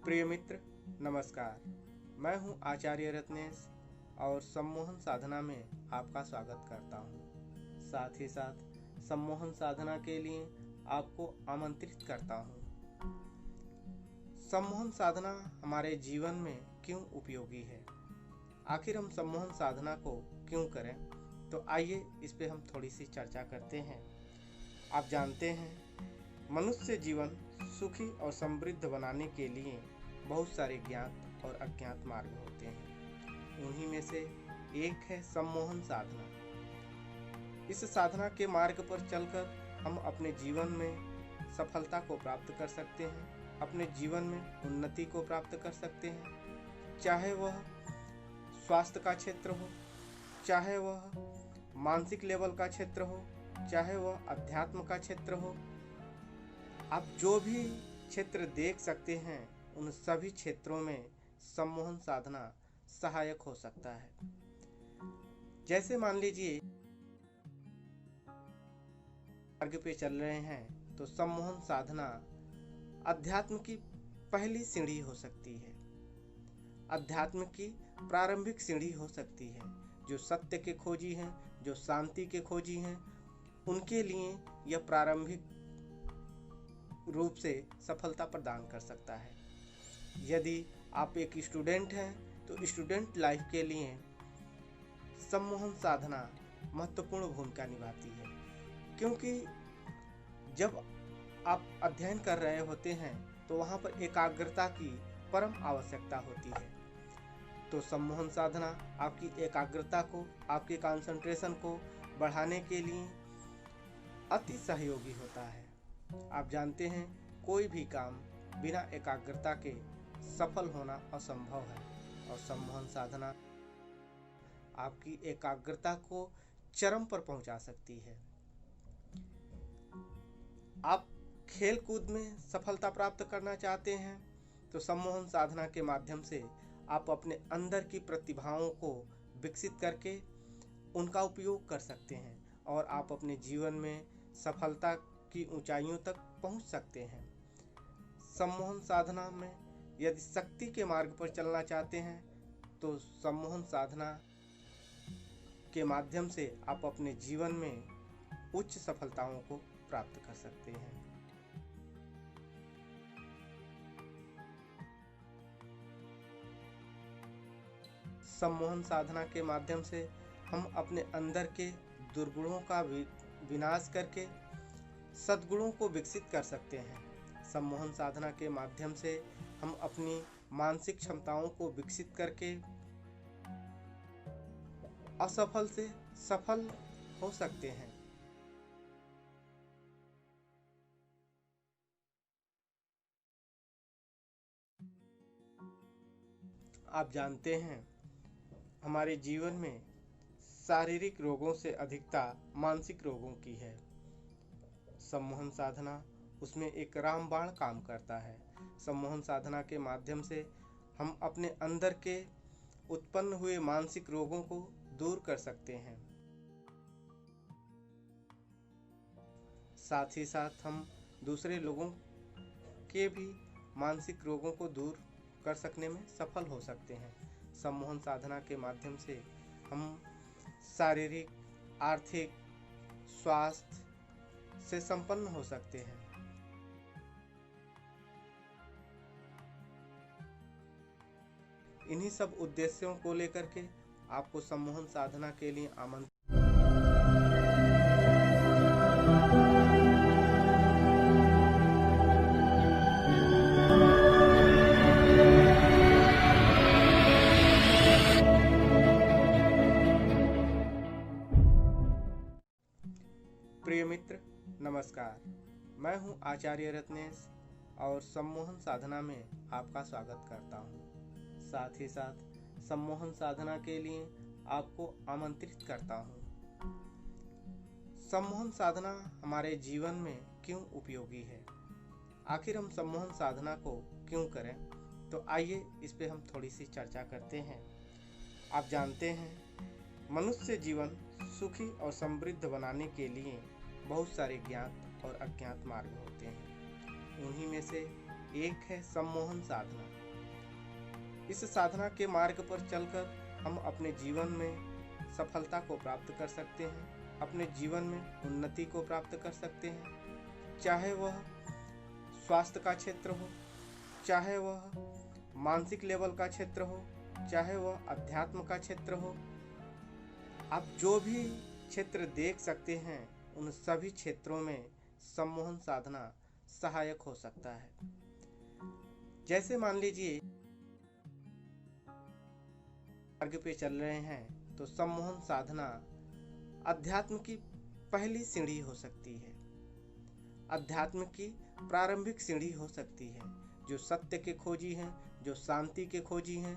प्रिय मित्र, नमस्कार। मैं हूं आचार्य रत्नेश और सम्मोहन साधना में आपका स्वागत करता हूं। साथ ही साथ सम्मोहन साधना के लिए आपको आमंत्रित करता हूं। सम्मोहन साधना हमारे जीवन में क्यों उपयोगी है? आखिर हम सम्मोहन साधना को क्यों करें? तो आइए इस पे हम थोड़ी सी चर्चा करते हैं। आप जानते हैं, मनुष्य जीवन सुखी और समृद्ध बनाने के लिए बहुत सारे ज्ञात और अज्ञात मार्ग होते हैं। उन्हीं में से एक है सम्मोहन साधना। इस साधना के मार्ग पर चलकर हम अपने जीवन में सफलता को प्राप्त कर सकते हैं, अपने जीवन में उन्नति को प्राप्त कर सकते हैं। चाहे वह स्वास्थ्य का क्षेत्र हो, चाहे वह मानसिक लेवल का क्षेत्र हो, चाहे वह अध्यात्म का क्षेत्र हो, आप जो भी क्षेत्र देख सकते हैं उन सभी क्षेत्रों में सम्मोहन साधना सहायक हो सकता है। जैसे मान लीजिए मार्ग पे चल रहे हैं तो सम्मोहन साधना अध्यात्म की पहली सीढ़ी हो सकती है, अध्यात्म की प्रारंभिक सीढ़ी हो सकती है। जो सत्य के खोजी हैं, जो शांति के खोजी हैं, उनके लिए यह प्रारंभिक रूप से सफलता प्रदान कर सकता है। यदि आप एक स्टूडेंट हैं तो स्टूडेंट लाइफ के लिए सम्मोहन साधना महत्वपूर्ण भूमिका निभाती है, क्योंकि जब आप अध्ययन कर रहे होते हैं तो वहाँ पर एकाग्रता की परम आवश्यकता होती है। तो सम्मोहन साधना आपकी एकाग्रता को, आपके कंसंट्रेशन को बढ़ाने के लिए अति सहयोगी होता है। आप जानते हैं, कोई भी काम बिना एकाग्रता के सफल होना असंभव है, और सम्मोहन साधना आपकी एकाग्रता को चरम पर पहुंचा सकती है। आप खेल कूद में सफलता प्राप्त करना चाहते हैं तो सम्मोहन साधना के माध्यम से आप अपने अंदर की प्रतिभाओं को विकसित करके उनका उपयोग कर सकते हैं और आप अपने जीवन में सफलता की ऊंचाइयों तक पहुंच सकते हैं। सम्मोहन साधना में यदि शक्ति के मार्ग पर चलना चाहते हैं तो सम्मोहन साधना के माध्यम से आप अपने जीवन में उच्च सफलताओं को प्राप्त कर सकते हैं। सम्मोहन साधना के माध्यम से हम अपने अंदर के दुर्गुणों का विनाश करके सद्गुणों को विकसित कर सकते हैं। सम्मोहन साधना के माध्यम से हम अपनी मानसिक क्षमताओं को विकसित करके असफल से सफल हो सकते हैं। आप जानते हैं, हमारे जीवन में शारीरिक रोगों से अधिकता मानसिक रोगों की है। सम्मोहन साधना उसमें एक रामबाण काम करता है। सम्मोहन साधना के माध्यम से हम अपने अंदर के उत्पन्न हुए मानसिक रोगों को दूर कर सकते हैं। साथ ही साथ हम दूसरे लोगों के भी मानसिक रोगों को दूर कर सकने में सफल हो सकते हैं। सम्मोहन साधना के माध्यम से हम शारीरिक, आर्थिक, स्वास्थ्य से संपन्न हो सकते हैं। इन्हीं सब उद्देश्यों को लेकर के आपको सम्मोहन साधना के लिए आमंत्रित। प्रिय मित्र, नमस्कार। मैं हूं आचार्य रत्नेश और सम्मोहन साधना में आपका स्वागत करता हूं। साथ ही साथ सम्मोहन साधना के लिए आपको आमंत्रित करता हूं। सम्मोहन साधना हमारे जीवन में क्यों उपयोगी है? आखिर हम सम्मोहन साधना को क्यों करें? तो आइए इस पे हम थोड़ी सी चर्चा करते हैं। आप जानते हैं, मनुष्य जीवन सुखी और समृद्ध बनाने के लिए बहुत सारे ज्ञात और अज्ञात मार्ग होते हैं। उन्हीं में से एक है सम्मोहन साधना। इस साधना के मार्ग पर चलकर हम अपने जीवन में सफलता को प्राप्त कर सकते हैं, अपने जीवन में उन्नति को प्राप्त कर सकते हैं। चाहे वह स्वास्थ्य का क्षेत्र हो, चाहे वह मानसिक लेवल का क्षेत्र हो, चाहे वह अध्यात्म का क्षेत्र हो, आप जो भी क्षेत्र देख सकते हैं उन सभी क्षेत्रों में सम्मोहन साधना सहायक हो सकता है। जैसे मान लीजिए मार्ग पे चल रहे हैं तो सम्मोहन साधना अध्यात्म की पहली सीढ़ी हो सकती है, अध्यात्म की प्रारंभिक सीढ़ी हो सकती है। जो सत्य के खोजी हैं, जो शांति के खोजी हैं,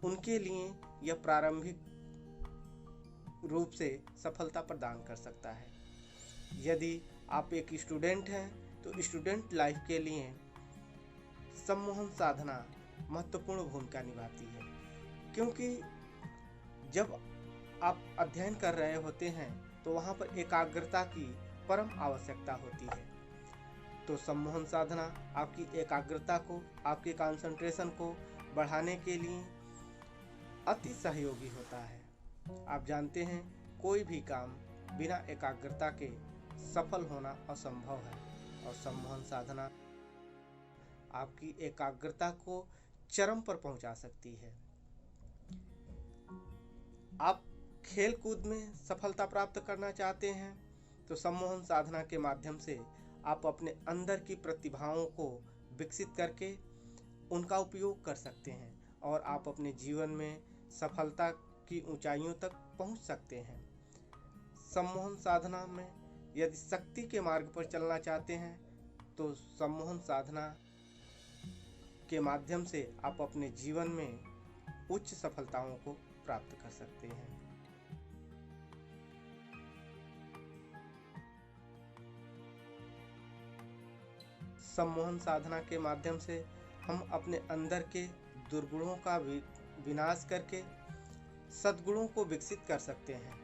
उनके लिए यह प्रारंभिक रूप से सफलता प्रदान कर सकता है। यदि आप एक स्टूडेंट हैं तो स्टूडेंट लाइफ के लिए सम्मोहन साधना महत्वपूर्ण भूमिका निभाती है, क्योंकि जब आप अध्ययन कर रहे होते हैं तो वहाँ पर एकाग्रता की परम आवश्यकता होती है। तो सम्मोहन साधना आपकी एकाग्रता को, आपके कंसंट्रेशन को बढ़ाने के लिए अति सहयोगी होता है। आप जानते हैं कोई भी काम बिना एकाग्रता के सफल होना असंभव है, और सम्मोहन साधना आपकी एकाग्रता को चरम पर पहुंचा सकती है। आप खेल कूद में सफलता प्राप्त करना चाहते हैं तो सम्मोहन साधना के माध्यम से आप अपने अंदर की प्रतिभाओं को विकसित करके उनका उपयोग कर सकते हैं और आप अपने जीवन में सफलता की ऊंचाइयों तक पहुंच सकते हैं। सम्मोहन साधना में यदि शक्ति के मार्ग पर चलना चाहते हैं तो सम्मोहन साधना के माध्यम से आप अपने जीवन में उच्च सफलताओं को प्राप्त कर सकते हैं। सम्मोहन साधना के माध्यम से हम अपने अंदर के दुर्गुणों का विनाश करके सद्गुणों को विकसित कर सकते हैं।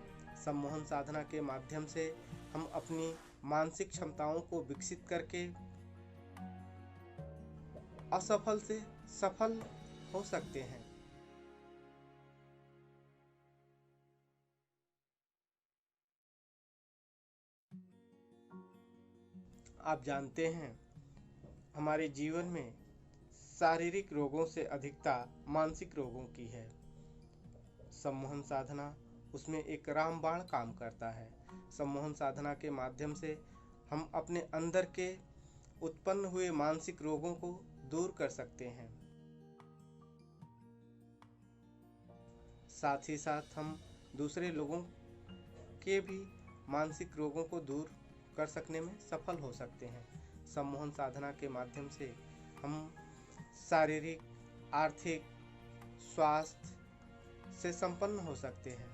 सम्मोहन साधना के माध्यम से हम अपनी मानसिक क्षमताओं को विकसित करके असफल से सफल हो सकते हैं। आप जानते हैं हमारे जीवन में शारीरिक रोगों से अधिकता मानसिक रोगों की है। सम्मोहन साधना उसमें एक रामबाण काम करता है। सम्मोहन साधना के माध्यम से हम अपने अंदर के उत्पन्न हुए मानसिक रोगों को दूर कर सकते हैं। साथ ही साथ हम दूसरे लोगों के भी मानसिक रोगों को दूर कर सकने में सफल हो सकते हैं। सम्मोहन साधना के माध्यम से हम शारीरिक, आर्थिक, स्वास्थ्य से संपन्न हो सकते हैं।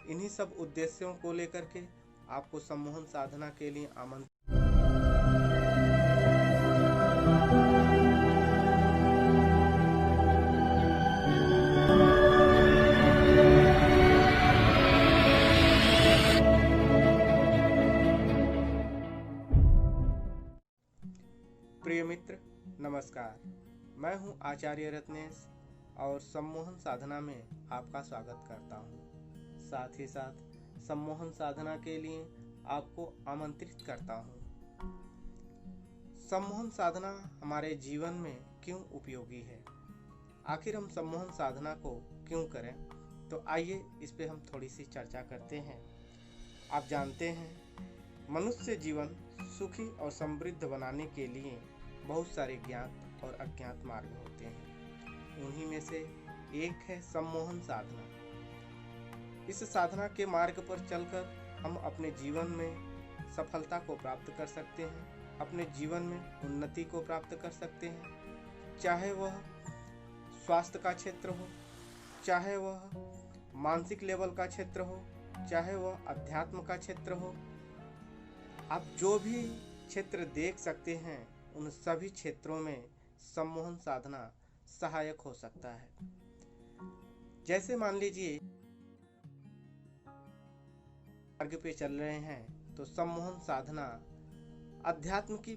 इन्हीं सब उद्देश्यों को लेकर के आपको सम्मोहन साधना के लिए आमंत्रित प्रिय मित्र, नमस्कार। मैं हूं आचार्य रत्नेश और सम्मोहन साधना में आपका स्वागत करता हूं। साथ ही साथ सम्मोहन साधना के लिए आपको आमंत्रित करता हूं। सम्मोहन साधना हमारे जीवन में क्यों उपयोगी है? आखिर हम सम्मोहन साधना को क्यों करें? तो आइए इस पे हम थोड़ी सी चर्चा करते हैं। आप जानते हैं मनुष्य जीवन सुखी और समृद्ध बनाने के लिए बहुत सारे ज्ञात और अज्ञात मार्ग होते हैं। उन्हीं में से एक है सम्मोहन साधना। इस साधना के मार्ग पर चलकर हम अपने जीवन में सफलता को प्राप्त कर सकते हैं, अपने जीवन में उन्नति को प्राप्त कर सकते हैं। चाहे वह स्वास्थ्य का क्षेत्र हो, चाहे वह मानसिक लेवल का क्षेत्र हो, चाहे वह अध्यात्म का क्षेत्र हो, आप जो भी क्षेत्र देख सकते हैं उन सभी क्षेत्रों में सम्मोहन साधना सहायक हो सकता है। जैसे मान लीजिए मार्ग पे चल रहे हैं तो सम्मोहन साधना अध्यात्म की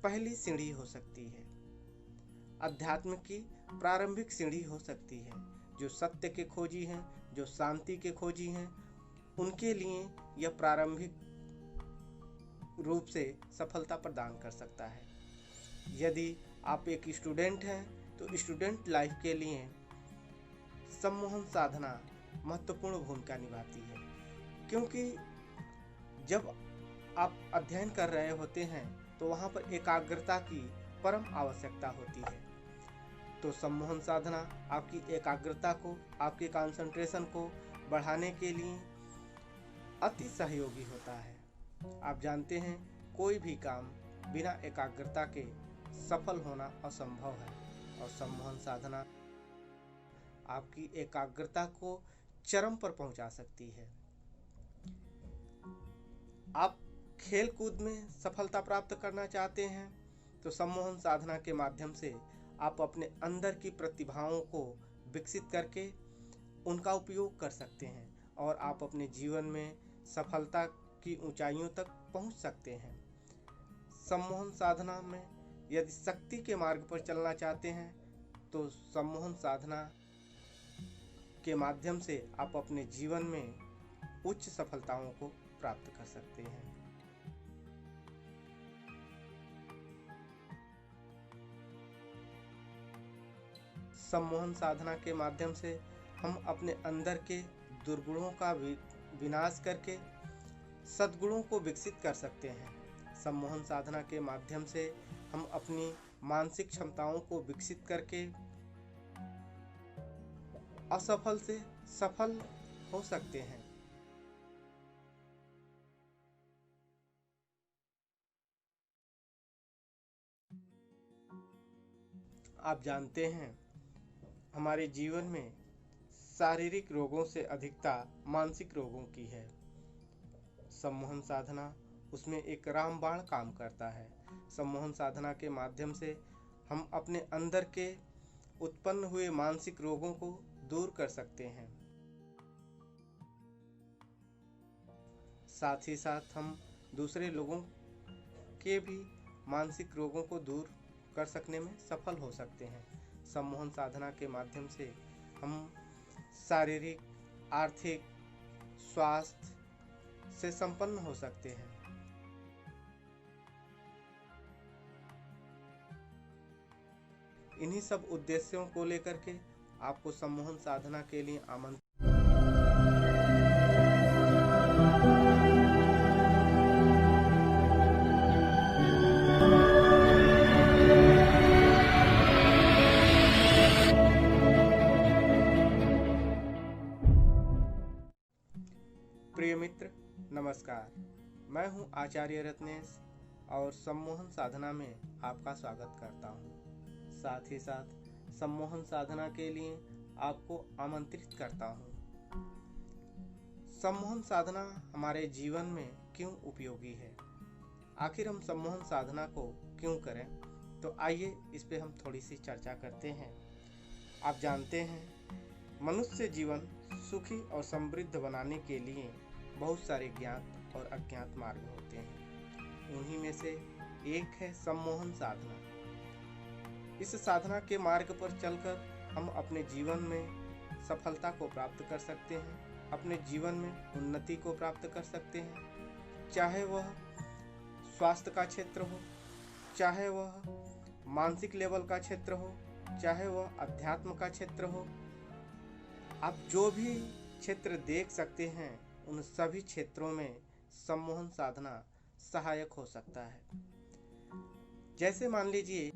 पहली सीढ़ी हो सकती है। अध्यात्म की प्रारंभिक सीढ़ी हो सकती है। जो सत्य के खोजी हैं, जो शांति के खोजी हैं, उनके लिए यह प्रारंभिक रूप से सफलता प्रदान कर सकता है। यदि आप एक स्टूडेंट हैं तो स्टूडेंट लाइफ के लिए सम्मोहन साधना महत्वपूर्ण भूमिका निभाती है, क्योंकि जब आप अध्ययन कर रहे होते हैं तो वहाँ पर एकाग्रता की परम आवश्यकता होती है। तो सम्मोहन साधना आपकी एकाग्रता को, आपके कंसंट्रेशन को बढ़ाने के लिए अति सहयोगी होता है। आप जानते हैं कोई भी काम बिना एकाग्रता के सफल होना असंभव है, और सम्मोहन साधना आपकी एकाग्रता को चरम पर पहुंचा सकती है। आप खेल कूद में सफलता प्राप्त करना चाहते हैं तो सम्मोहन साधना के माध्यम से आप अपने अंदर की प्रतिभाओं को विकसित करके उनका उपयोग कर सकते हैं, और आप अपने जीवन में सफलता की ऊंचाइयों तक पहुंच सकते हैं। सम्मोहन साधना में यदि शक्ति के मार्ग पर चलना चाहते हैं तो सम्मोहन साधना के माध्यम से आप अपने जीवन में उच्च सफलताओं को प्राप्त कर सकते हैं। सम्मोहन साधना के माध्यम से हम अपने अंदर के दुर्गुणों का विनाश करके सद्गुणों को विकसित कर सकते हैं। सम्मोहन साधना के माध्यम से हम अपनी मानसिक क्षमताओं को विकसित करके असफल से सफल हो सकते हैं। आप जानते हैं हमारे जीवन में शारीरिक रोगों से अधिकता मानसिक रोगों की है। सम्मोहन साधना उसमें एक रामबाण काम करता है। सम्मोहन साधना के माध्यम से हम अपने अंदर के उत्पन्न हुए मानसिक रोगों को दूर कर सकते हैं। साथ ही साथ हम दूसरे लोगों के भी मानसिक रोगों को दूर कर सकने में सफल हो सकते हैं। सम्मोहन साधना के माध्यम से हम शारीरिक, आर्थिक, स्वास्थ्य से संपन्न हो सकते हैं। इन्हीं सब उद्देश्यों को लेकर के आपको सम्मोहन साधना के लिए आमंत्रित प्रिय मित्र, नमस्कार। मैं हूं आचार्य रत्नेश और सम्मोहन साधना में आपका स्वागत करता हूं। साथ ही साथ सम्मोहन साधना के लिए आपको आमंत्रित करता हूं। सम्मोहन साधना हमारे जीवन में क्यों उपयोगी है? आखिर हम सम्मोहन साधना को क्यों करें? तो आइए इस पे हम थोड़ी सी चर्चा करते हैं। आप जानते हैं मनुष्य जीवन सुखी और समृद्ध बनाने के लिए बहुत सारे ज्ञात और अज्ञात मार्ग होते हैं। उन्हीं में से एक है सम्मोहन साधना। इस साधना के मार्ग पर चलकर हम अपने जीवन में सफलता को प्राप्त कर सकते हैं, अपने जीवन में उन्नति को प्राप्त कर सकते हैं। चाहे वह स्वास्थ्य का क्षेत्र हो, चाहे वह मानसिक लेवल का क्षेत्र हो, चाहे वह अध्यात्म का क्षेत्र हो। आप जो भी क्षेत्र देख सकते हैं उन सभी क्षेत्रों में सम्मोहन साधना सहायक हो सकता है। जैसे मान लीजिए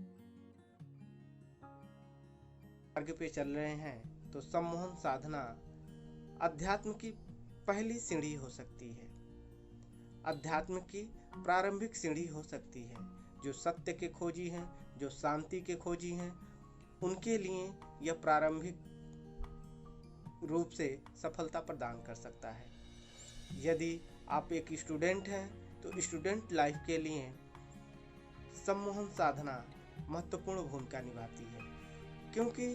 मार्ग पे चल रहे हैं तो सम्मोहन साधना अध्यात्म की पहली सीढ़ी हो सकती है। अध्यात्म की प्रारंभिक सीढ़ी हो सकती है। जो सत्य के खोजी हैं, जो शांति के खोजी हैं, उनके लिए यह प्रारंभिक रूप से सफलता प्रदान कर सकता है। यदि आप एक स्टूडेंट हैं तो स्टूडेंट लाइफ के लिए सम्मोहन साधना महत्वपूर्ण भूमिका निभाती है, क्योंकि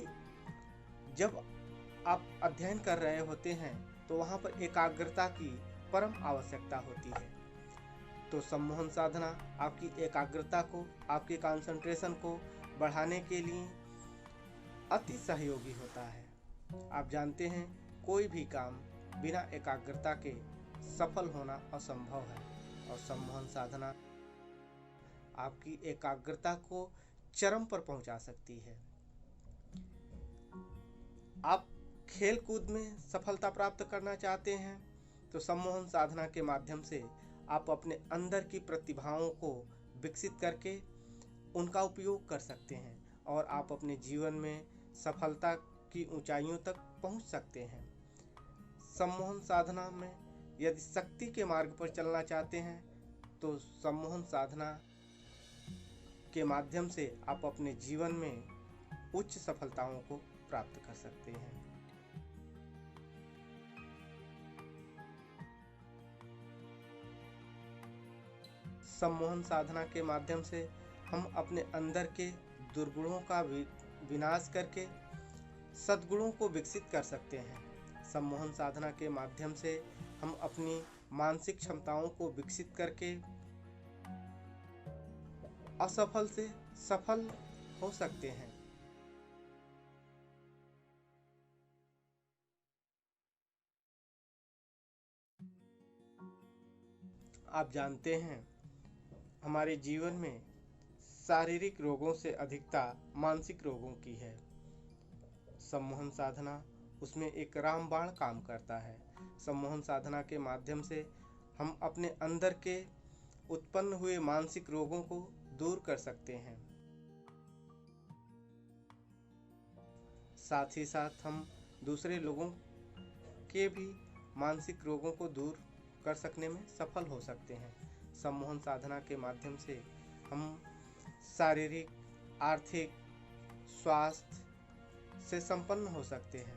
जब आप अध्ययन कर रहे होते हैं तो वहाँ पर एकाग्रता की परम आवश्यकता होती है। तो सम्मोहन साधना आपकी एकाग्रता को, आपके कंसंट्रेशन को बढ़ाने के लिए अति सहयोगी होता है। आप जानते हैं कोई भी काम बिना एकाग्रता के सफल होना असंभव है, और सम्मोहन साधना आपकी एकाग्रता को चरम पर पहुंचा सकती है। आप खेल कूद में सफलता प्राप्त करना चाहते हैं तो सम्मोहन साधना के माध्यम से आप अपने अंदर की प्रतिभाओं को विकसित करके उनका उपयोग कर सकते हैं, और आप अपने जीवन में सफलता की ऊंचाइयों तक पहुंच सकते हैं। सम्मोहन साधना में यदि शक्ति के मार्ग पर चलना चाहते हैं तो सम्मोहन साधना के माध्यम से आप अपने जीवन में उच्च सफलताओं को प्राप्त कर सकते हैं। सम्मोहन साधना के माध्यम से हम अपने अंदर के दुर्गुणों का विनाश करके सद्गुणों को विकसित कर सकते हैं। सम्मोहन साधना के माध्यम से हम अपनी मानसिक क्षमताओं को विकसित करके असफल से सफल हो सकते हैं। आप जानते हैं हमारे जीवन में शारीरिक रोगों से अधिकता मानसिक रोगों की है। सम्मोहन साधना उसमें एक रामबाण काम करता है। सम्मोहन साधना के माध्यम से हम अपने अंदर के उत्पन्न हुए मानसिक रोगों को दूर कर सकते हैं। साथ ही साथ हम दूसरे लोगों के भी मानसिक रोगों को दूर कर सकने में सफल हो सकते हैं। सम्मोहन साधना के माध्यम से हम शारीरिक, आर्थिक, स्वास्थ्य से संपन्न हो सकते हैं।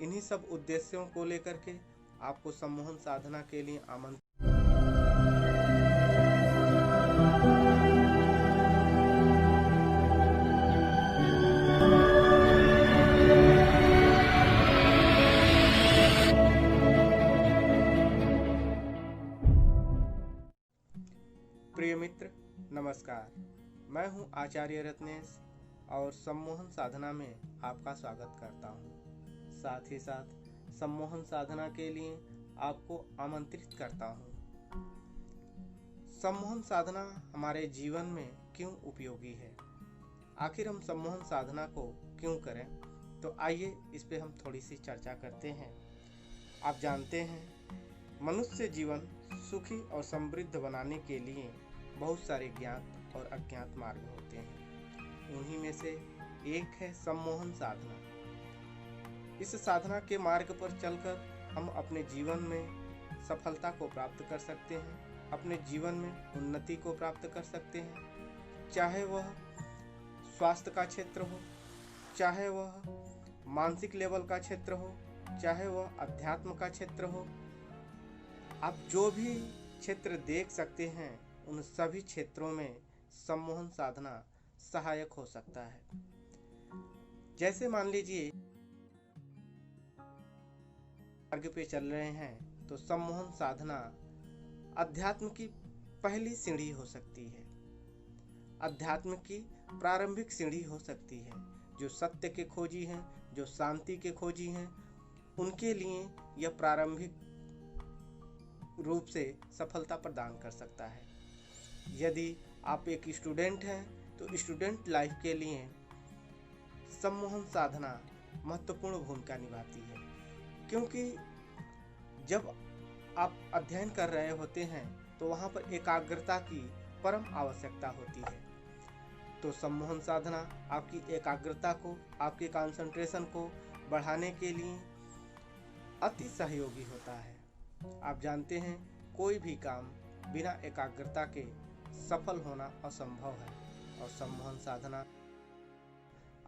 इन्हीं सब उद्देश्यों को लेकर के आपको सम्मोहन साधना के लिए आमंत्रित प्रिय मित्र, नमस्कार। मैं हूं आचार्य रत्नेश और सम्मोहन साधना में आपका स्वागत करता हूं। साथ ही साथ सम्मोहन साधना के लिए आपको आमंत्रित करता हूं। सम्मोहन साधना हमारे जीवन में क्यों उपयोगी है? आखिर हम सम्मोहन साधना को क्यों करें? तो आइए इस पे हम थोड़ी सी चर्चा करते हैं। आप जानते हैं मनुष्य जीवन सुखी और समृद्ध बनाने के लिए बहुत सारे ज्ञात और अज्ञात मार्ग होते हैं। उन्हीं में से एक है सम्मोहन साधना। इस साधना के मार्ग पर चलकर हम अपने जीवन में सफलता को प्राप्त कर सकते हैं, अपने जीवन में उन्नति को प्राप्त कर सकते हैं। चाहे वह स्वास्थ्य का क्षेत्र हो, चाहे वह मानसिक लेवल का क्षेत्र हो, चाहे वह अध्यात्म का क्षेत्र हो। आप जो भी क्षेत्र देख सकते हैं उन सभी क्षेत्रों में सम्मोहन साधना सहायक हो सकता है। जैसे मान लीजिए मार्ग पे चल रहे हैं तो सम्मोहन साधना अध्यात्म की पहली सीढ़ी हो सकती है, अध्यात्म की प्रारंभिक सीढ़ी हो सकती है। जो सत्य के खोजी हैं, जो शांति के खोजी हैं, उनके लिए यह प्रारंभिक रूप से सफलता प्रदान कर सकता है। यदि आप एक स्टूडेंट हैं तो स्टूडेंट लाइफ के लिए सम्मोहन साधना महत्वपूर्ण भूमिका निभाती है, क्योंकि जब आप अध्ययन कर रहे होते हैं तो वहाँ पर एकाग्रता की परम आवश्यकता होती है। तो सम्मोहन साधना आपकी एकाग्रता को, आपके कंसंट्रेशन को बढ़ाने के लिए अति सहयोगी होता है। आप जानते हैं कोई भी काम बिना एकाग्रता के सफल होना असंभव है, और सम्मोहन साधना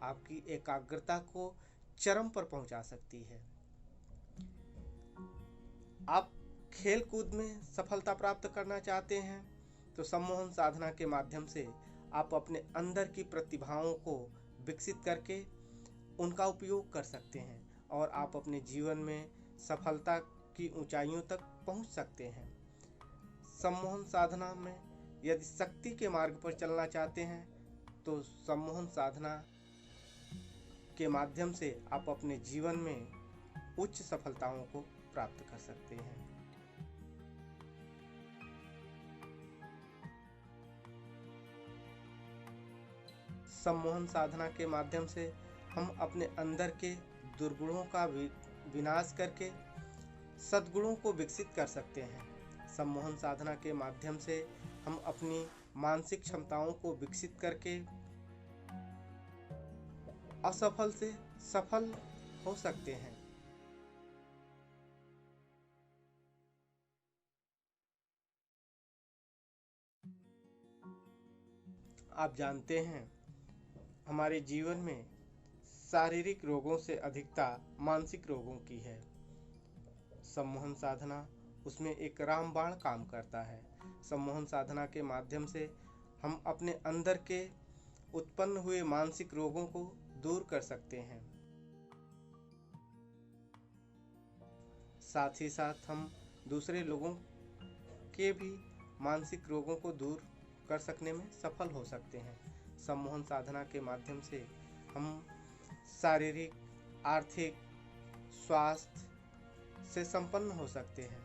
आपकी एकाग्रता को चरम पर पहुंचा सकती है। आप खेल कूद में सफलता प्राप्त करना चाहते हैं तो सम्मोहन साधना के माध्यम से आप अपने अंदर की प्रतिभाओं को विकसित करके उनका उपयोग कर सकते हैं, और आप अपने जीवन में सफलता की ऊंचाइयों तक पहुंच सकते हैं। सम्मोहन साधना में यदि शक्ति के मार्ग पर चलना चाहते हैं तो सम्मोहन साधना के माध्यम से आप अपने जीवन में उच्च सफलताओं को प्राप्त कर सकते हैं। सम्मोहन साधना के माध्यम से हम अपने अंदर के दुर्गुणों का विनाश करके सद्गुणों को विकसित कर सकते हैं। सम्मोहन साधना के माध्यम से हम अपनी मानसिक क्षमताओं को विकसित करके असफल से सफल हो सकते हैं। आप जानते हैं हमारे जीवन में शारीरिक रोगों से अधिकता मानसिक रोगों की है। सम्मोहन साधना उसमें एक रामबाण काम करता है। सम्मोहन साधना के माध्यम से हम अपने अंदर के उत्पन्न हुए मानसिक रोगों को दूर कर सकते हैं। साथ ही साथ हम दूसरे लोगों के भी मानसिक रोगों को दूर कर सकने में सफल हो सकते हैं। सम्मोहन साधना के माध्यम से हम शारीरिक, आर्थिक, स्वास्थ्य से संपन्न हो सकते हैं।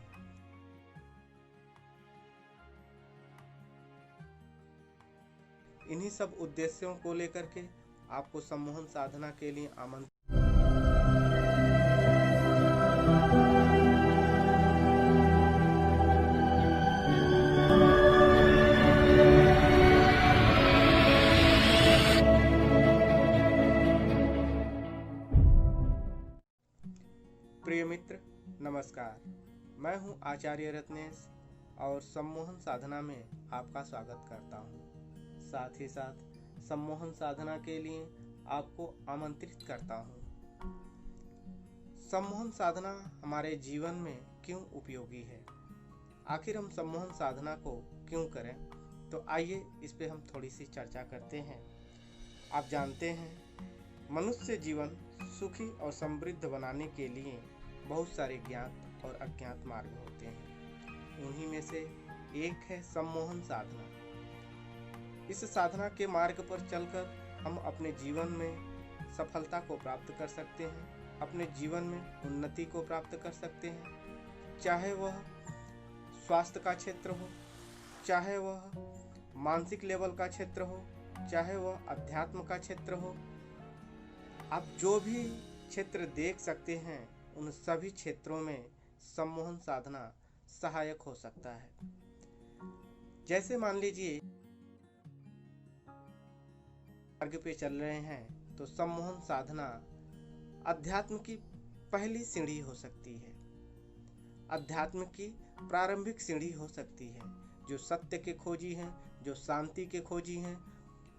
इन्हीं सब उद्देश्यों को लेकर के आपको सम्मोहन साधना के लिए आमंत्रित। प्रिय मित्र, नमस्कार। मैं हूं आचार्य रत्नेश और सम्मोहन साधना में आपका स्वागत करता हूं। साथ ही साथ सम्मोहन साधना के लिए आपको आमंत्रित करता हूं। सम्मोहन साधना हमारे जीवन में क्यों उपयोगी है? आखिर हम सम्मोहन साधना को क्यों करें? तो आइए इस पे हम थोड़ी सी चर्चा करते हैं। आप जानते हैं मनुष्य जीवन सुखी और समृद्ध बनाने के लिए बहुत सारे ज्ञात और अज्ञात मार्ग होते हैं। उन्हीं में से एक है सम्मोहन साधना। इस साधना के मार्ग पर चलकर हम अपने जीवन में सफलता को प्राप्त कर सकते हैं, अपने जीवन में उन्नति को प्राप्त कर सकते हैं। चाहे वह स्वास्थ्य का क्षेत्र हो, चाहे वह मानसिक लेवल का क्षेत्र हो, चाहे वह अध्यात्म का क्षेत्र हो। आप जो भी क्षेत्र देख सकते हैं उन सभी क्षेत्रों में सम्मोहन साधना सहायक हो सकता है। जैसे मान लीजिए मार्ग पे चल रहे हैं तो सम्मोहन साधना अध्यात्म की पहली सीढ़ी हो सकती है, अध्यात्म की प्रारंभिक सीढ़ी हो सकती है। जो सत्य के खोजी हैं, जो शांति के खोजी हैं,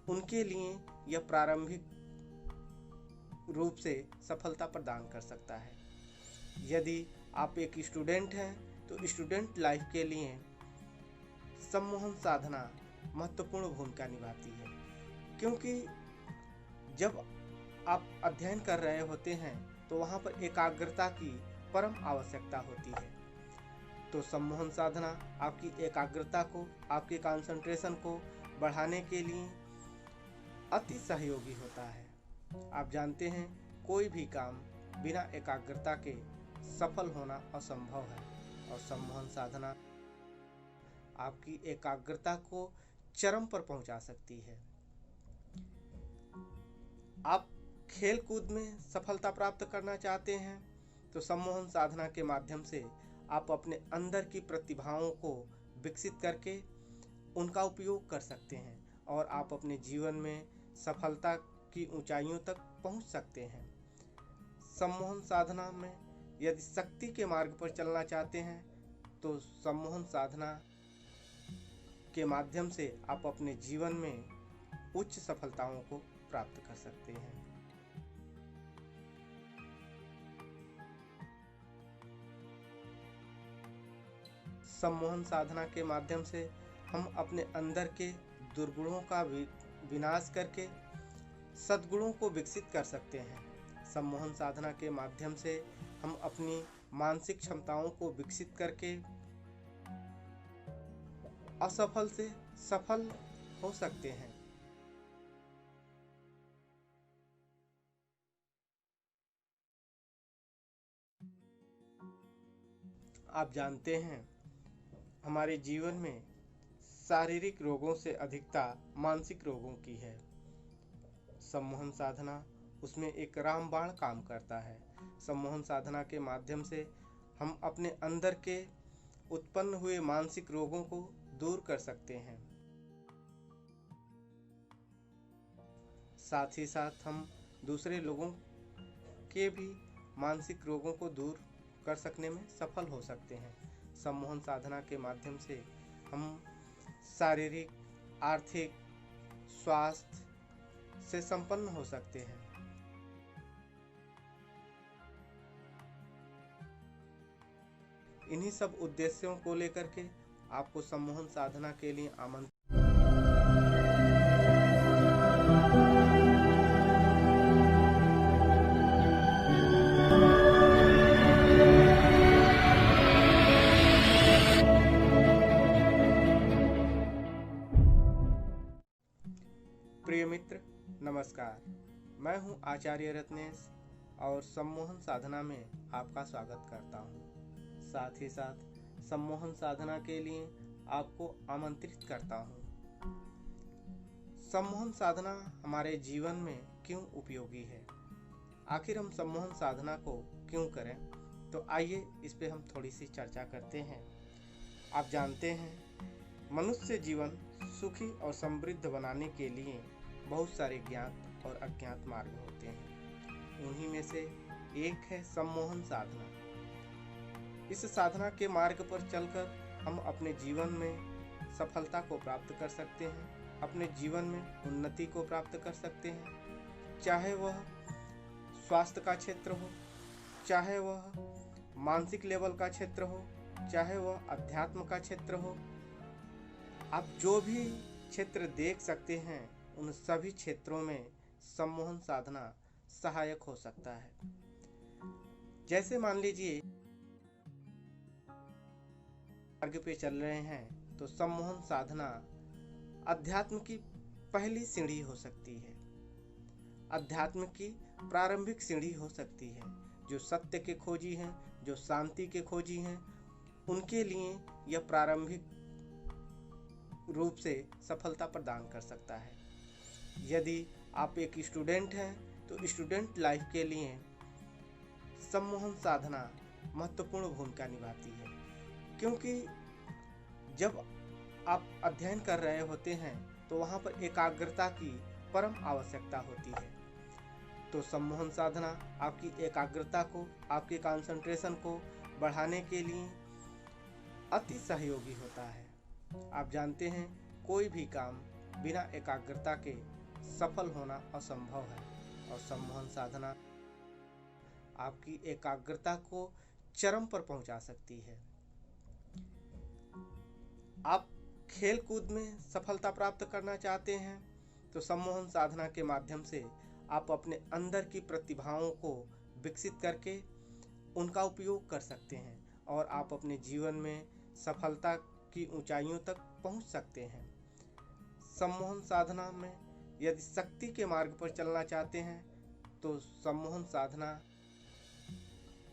उनके लिए यह प्रारंभिक रूप से सफलता प्रदान कर सकता है। यदि आप एक स्टूडेंट हैं तो स्टूडेंट लाइफ के लिए सम्मोहन साधना महत्वपूर्ण भूमिका निभाती है, क्योंकि जब आप अध्ययन कर रहे होते हैं तो वहाँ पर एकाग्रता की परम आवश्यकता होती है। तो सम्मोहन साधना आपकी एकाग्रता को, आपके कंसंट्रेशन को बढ़ाने के लिए अति सहयोगी होता है। आप जानते हैं कोई भी काम बिना एकाग्रता के सफल होना असंभव है, और सम्मोहन साधना आपकी एकाग्रता को चरम पर पहुंचा सकती है। आप खेल कूद में सफलता प्राप्त करना चाहते हैं तो सम्मोहन साधना के माध्यम से आप अपने अंदर की प्रतिभाओं को विकसित करके उनका उपयोग कर सकते हैं और आप अपने जीवन में सफलता की ऊंचाइयों तक पहुंच सकते हैं। सम्मोहन साधना में यदि शक्ति के मार्ग पर चलना चाहते हैं तो सम्मोहन साधना के माध्यम से आप अपने जीवन में उच्च सफलताओं को प्राप्त कर सकते हैं। सम्मोहन साधना के माध्यम से हम अपने अंदर के दुर्गुणों का विनाश करके सद्गुणों को विकसित कर सकते हैं। सम्मोहन साधना के माध्यम से हम अपनी मानसिक क्षमताओं को विकसित करके असफल से सफल हो सकते हैं। आप जानते हैं, हमारे जीवन में शारीरिक रोगों से अधिकता मानसिक रोगों की है। सम्मोहन साधना उसमें एक रामबाण काम करता है। सम्मोहन साधना के माध्यम से हम अपने अंदर के उत्पन्न हुए मानसिक रोगों को दूर कर सकते हैं। साथ ही साथ हम दूसरे लोगों के भी मानसिक रोगों को दूर कर सकने में सफल हो सकते हैं। सम्मोहन साधना के माध्यम से हम शारीरिक, आर्थिक, स्वास्थ्य से संपन्न हो सकते हैं। इन्हीं सब उद्देश्यों को लेकर के आपको सम्मोहन साधना के लिए आमंत्रित। प्रिय मित्र, नमस्कार। मैं हूं आचार्य रत्नेश और सम्मोहन साधना में आपका स्वागत करता हूं। साथ ही साथ सम्मोहन साधना के लिए आपको आमंत्रित करता हूं। सम्मोहन साधना हमारे जीवन में क्यों उपयोगी है? आखिर हम सम्मोहन साधना को क्यों करें? तो आइए इस पे हम थोड़ी सी चर्चा करते हैं। आप जानते हैं, मनुष्य जीवन सुखी और समृद्ध बनाने के लिए बहुत सारे ज्ञात और अज्ञात मार्ग होते हैं। उन्हीं में से एक है सम्मोहन साधना। इस साधना के मार्ग पर चलकर हम अपने जीवन में सफलता को प्राप्त कर सकते हैं, अपने जीवन में उन्नति को प्राप्त कर सकते हैं। चाहे वह स्वास्थ्य का क्षेत्र हो, चाहे वह मानसिक लेवल का क्षेत्र हो, चाहे वह अध्यात्म का क्षेत्र हो, आप जो भी क्षेत्र देख सकते हैं, उन सभी क्षेत्रों में सम्मोहन साधना सहायक हो सकता है। जैसे मान लीजिए मार्ग पे चल रहे हैं, तो सम्मोहन साधना अध्यात्म की पहली सीढ़ी हो सकती है, अध्यात्म की प्रारंभिक सीढ़ी हो सकती है। जो सत्य के खोजी हैं, जो शांति के खोजी हैं, उनके लिए यह प्रारंभिक रूप से सफलता प्रदान कर सकता है। यदि आप एक स्टूडेंट हैं, तो स्टूडेंट लाइफ के लिए सम्मोहन साधना महत्वपूर्ण भूमिका निभाती है, क्योंकि जब आप अध्ययन कर रहे होते हैं तो वहाँ पर एकाग्रता की परम आवश्यकता होती है। तो सम्मोहन साधना आपकी एकाग्रता को, आपके कंसंट्रेशन को बढ़ाने के लिए अति सहयोगी होता है। आप जानते हैं, कोई भी काम बिना एकाग्रता के सफल होना असंभव है, और सम्मोहन साधना आपकी एकाग्रता को चरम पर पहुंचा सकती है। आप खेल कूद में सफलता प्राप्त करना चाहते हैं, तो सम्मोहन साधना के माध्यम से आप अपने अंदर की प्रतिभाओं को विकसित करके उनका उपयोग कर सकते हैं, और आप अपने जीवन में सफलता की ऊंचाइयों तक पहुंच सकते हैं। सम्मोहन साधना में यदि शक्ति के मार्ग पर चलना चाहते हैं, तो सम्मोहन साधना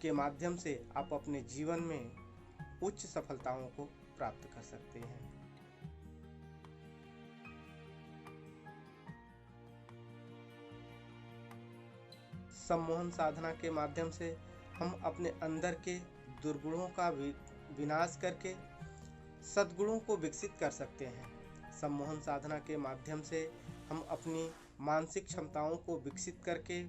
के माध्यम से आप अपने जीवन में उच्च सफलताओं को प्राप्त कर सकते हैं। सम्मोहन साधना के माध्यम से हम अपने अंदर के दुर्गुणों का विनाश करके सद्गुणों को विकसित कर सकते हैं। सम्मोहन साधना के माध्यम से हम अपनी मानसिक क्षमताओं को विकसित करके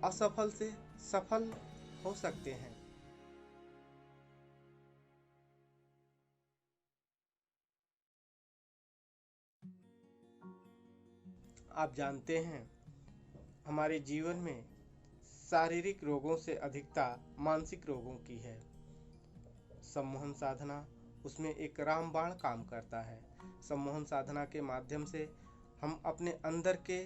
असफल से सफल हो सकते हैं। आप जानते हैं, हमारे जीवन में शारीरिक रोगों से अधिकता मानसिक रोगों की है। सम्मोहन साधना उसमें एक रामबाण काम करता है। सम्मोहन साधना के माध्यम से हम अपने अंदर के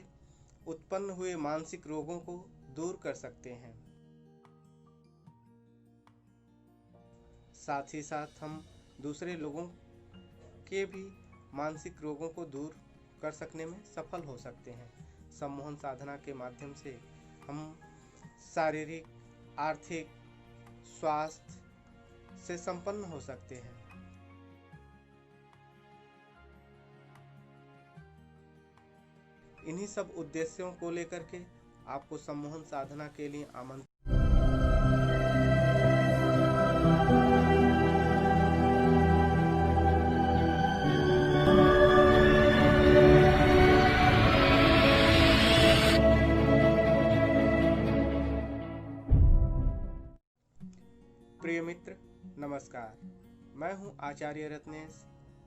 उत्पन्न हुए मानसिक रोगों को दूर कर सकते हैं। साथ ही साथ हम दूसरे लोगों के भी मानसिक रोगों को दूर कर सकने में सफल हो सकते हैं। सम्मोहन साधना के माध्यम से हम शारीरिक, आर्थिक, स्वास्थ्य से संपन्न हो सकते हैं। इन्हीं सब उद्देश्यों को लेकर के आपको सम्मोहन साधना के लिए आमंत्रित। प्रिय मित्र, नमस्कार। मैं हूं आचार्य रत्नेश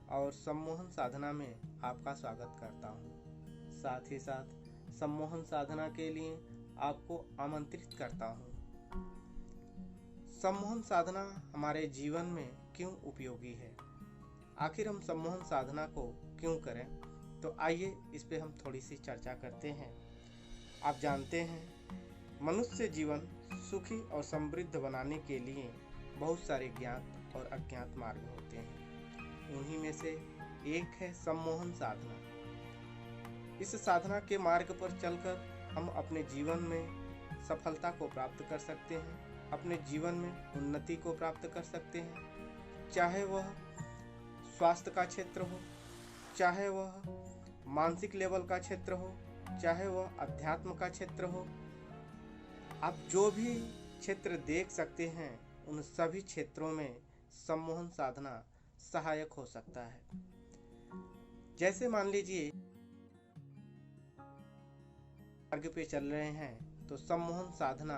और सम्मोहन साधना में आपका स्वागत करता हूं। साथ ही साथ सम्मोहन साधना के लिए आपको आमंत्रित करता हूं। सम्मोहन साधना हमारे जीवन में क्यों उपयोगी है? आखिर हम सम्मोहन साधना को क्यों करें? तो आइए इस पे हम थोड़ी सी चर्चा करते हैं। आप जानते हैं, मनुष्य जीवन सुखी और समृद्ध बनाने के लिए बहुत सारे ज्ञात और अज्ञात मार्ग होते हैं। उन्हीं में से एक है सम्मोहन साधना। इस साधना के मार्ग पर चलकर हम अपने जीवन में सफलता को प्राप्त कर सकते हैं, अपने जीवन में उन्नति को प्राप्त कर सकते हैं। चाहे वह स्वास्थ्य का क्षेत्र हो, चाहे वह मानसिक लेवल का क्षेत्र हो, चाहे वह अध्यात्म का क्षेत्र हो। आप जो भी क्षेत्र देख सकते हैं, उन सभी क्षेत्रों में सम्मोहन साधना सहायक हो सकता है। जैसे मान लीजिए मार्ग पे चल रहे हैं, तो सम्मोहन साधना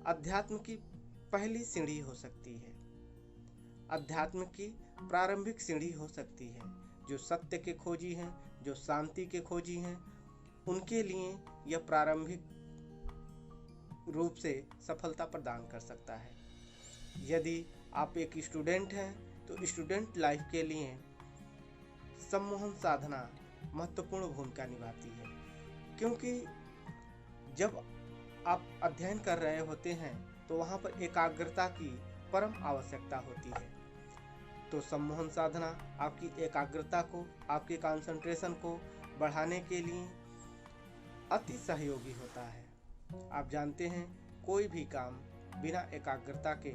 अध्यात्म की पहली सीढ़ी हो सकती है, अध्यात्म की प्रारंभिक सीढ़ी हो सकती है। जो सत्य के खोजी हैं, जो शांति के खोजी हैं, उनके लिए यह प्रारंभिक रूप से सफलता प्रदान कर सकता है। यदि आप एक स्टूडेंट हैं, तो स्टूडेंट लाइफ के लिए सम्मोहन साधना महत्वपूर्ण भूमिका निभाती है, क्योंकि जब आप अध्ययन कर रहे होते हैं तो वहाँ पर एकाग्रता की परम आवश्यकता होती है। तो सम्मोहन साधना आपकी एकाग्रता को, आपके कंसंट्रेशन को बढ़ाने के लिए अति सहयोगी होता है। आप जानते हैं, कोई भी काम बिना एकाग्रता के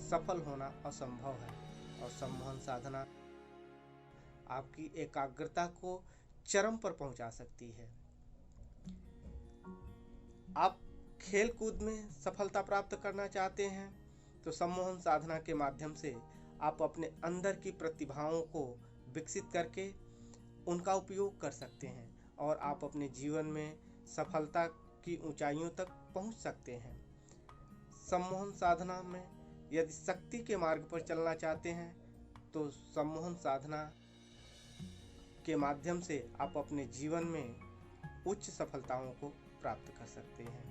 सफल होना असंभव है, और सम्मोहन साधना आपकी एकाग्रता को चरम पर पहुंचा सकती है। आप खेल कूद में सफलता प्राप्त करना चाहते हैं, तो सम्मोहन साधना के माध्यम से आप अपने अंदर की प्रतिभाओं को विकसित करके उनका उपयोग कर सकते हैं, और आप अपने जीवन में सफलता की ऊंचाइयों तक पहुंच सकते हैं। सम्मोहन साधना में यदि शक्ति के मार्ग पर चलना चाहते हैं, तो सम्मोहन साधना के माध्यम से आप अपने जीवन में उच्च सफलताओं को प्राप्त कर सकते हैं।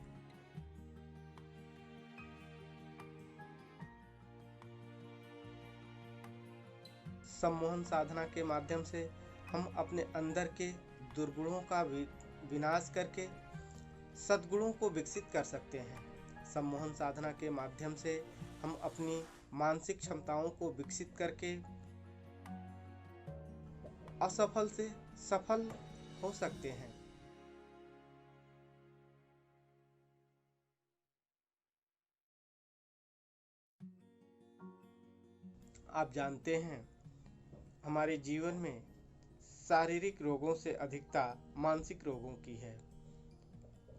सम्मोहन साधना के माध्यम से हम अपने अंदर के दुर्गुणों का विनाश करके सद्गुणों को विकसित कर सकते हैं। सम्मोहन साधना के माध्यम से हम अपनी मानसिक क्षमताओं को विकसित करके असफल से सफल हो सकते हैं। आप जानते हैं, हमारे जीवन में शारीरिक रोगों से अधिकता मानसिक रोगों की है।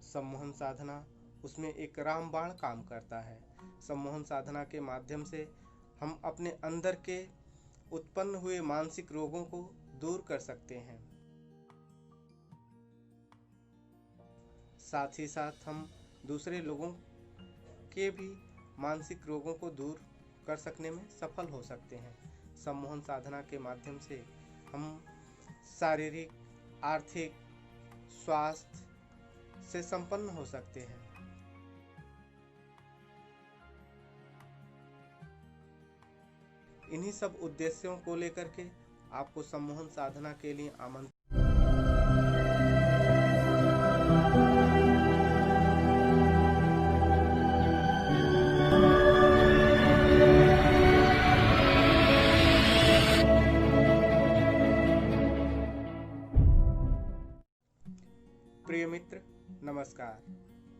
सम्मोहन साधना उसमें एक रामबाण काम करता है। सम्मोहन साधना के माध्यम से हम अपने अंदर के उत्पन्न हुए मानसिक रोगों को दूर कर सकते हैं। साथ ही साथ हम दूसरे लोगों के भी मानसिक रोगों को दूर कर सकने में सफल हो सकते हैं। सम्मोहन साधना के माध्यम से हम शारीरिक, आर्थिक, स्वास्थ्य से संपन्न हो सकते हैं। इन्हीं सब उद्देश्यों को लेकर के आपको सम्मोहन साधना के लिए आमंत्रित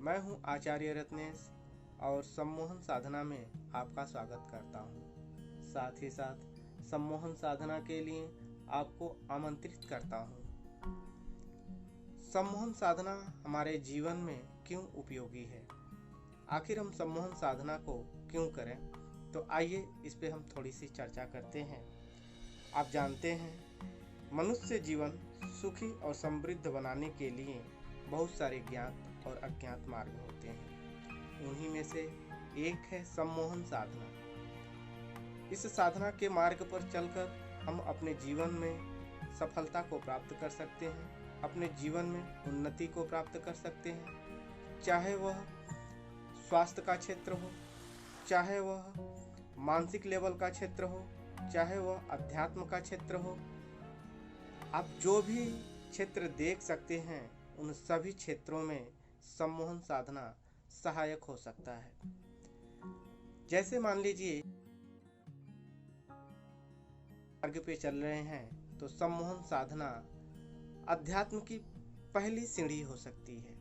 मैं हूं आचार्य रत्नेश और सम्मोहन साधना में आपका स्वागत करता हूं। साथ ही साथ सम्मोहन साधना के लिए आपको आमंत्रित करता हूं। सम्मोहन साधना हमारे जीवन में क्यों उपयोगी है? आखिर हम सम्मोहन साधना को क्यों करें? तो आइए इस पे हम थोड़ी सी चर्चा करते हैं। आप जानते हैं, मनुष्य जीवन सुखी और समृद्ध बनाने के लिए बहुत सारे ज्ञात और अज्ञात मार्ग होते हैं। उन्हीं में से एक है सम्मोहन साधना। इस साधना के मार्ग पर चलकर हम अपने जीवन में सफलता को प्राप्त कर सकते हैं, अपने जीवन में उन्नति को प्राप्त कर सकते हैं। चाहे वह स्वास्थ्य का क्षेत्र हो, चाहे वह मानसिक लेवल का क्षेत्र हो, चाहे वह अध्यात्म का क्षेत्र हो, आप जो भी क्षेत्र देख सकते हैं उन सभी क्षेत्रों में सम्मोहन साधना सहायक हो सकता है। जैसे मान लीजिए मार्ग पे चल रहे हैं तो सम्मोहन साधना अध्यात्म की पहली सीढ़ी हो सकती है,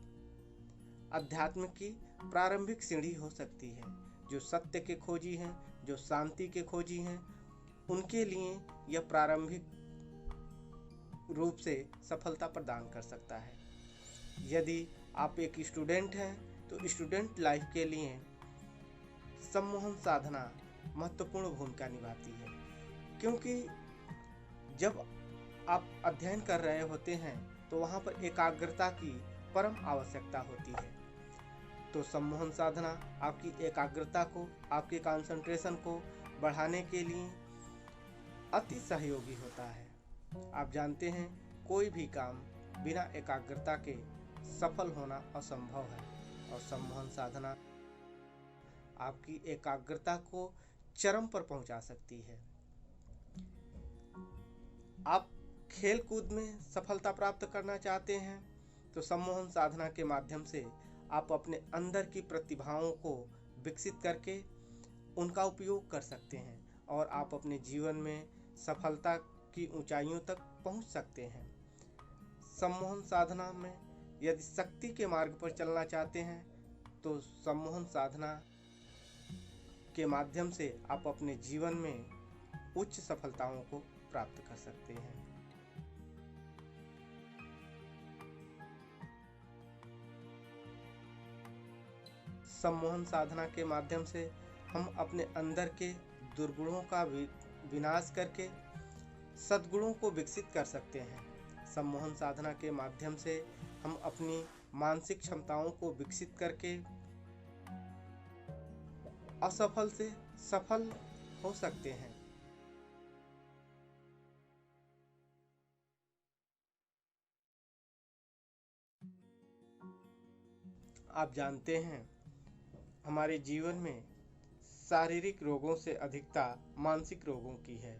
अध्यात्म की प्रारंभिक सीढ़ी हो सकती है। जो सत्य के खोजी हैं, जो शांति के खोजी हैं, उनके लिए यह प्रारंभिक रूप से सफलता प्रदान कर सकता है। यदि आप एक स्टूडेंट हैं तो स्टूडेंट लाइफ के लिए सम्मोहन साधना महत्वपूर्ण भूमिका निभाती है, क्योंकि जब आप अध्ययन कर रहे होते हैं तो वहाँ पर एकाग्रता की परम आवश्यकता होती है। तो सम्मोहन साधना आपकी एकाग्रता को, आपके कंसंट्रेशन को बढ़ाने के लिए अति सहयोगी होता है। आप जानते हैं, कोई भी काम बिना एकाग्रता के सफल होना असंभव है, और सम्मोहन साधना आपकी एकाग्रता को चरम पर पहुंचा सकती है। आप खेल कूद में सफलता प्राप्त करना चाहते हैं तो सम्मोहन साधना के माध्यम से आप अपने अंदर की प्रतिभाओं को विकसित करके उनका उपयोग कर सकते हैं और आप अपने जीवन में सफलता की ऊंचाइयों तक पहुंच सकते हैं। सम्मोहन साधना में यदि शक्ति के मार्ग पर चलना चाहते हैं तो सम्मोहन साधना के माध्यम से आप अपने जीवन में उच्च सफलताओं को प्राप्त कर सकते हैं। सम्मोहन साधना के माध्यम से हम अपने अंदर के दुर्गुणों का विनाश करके सद्गुणों को विकसित कर सकते हैं। सम्मोहन साधना के माध्यम से हम अपनी मानसिक क्षमताओं को विकसित करके असफल से सफल हो सकते हैं। आप जानते हैं, हमारे जीवन में शारीरिक रोगों से अधिकता मानसिक रोगों की है।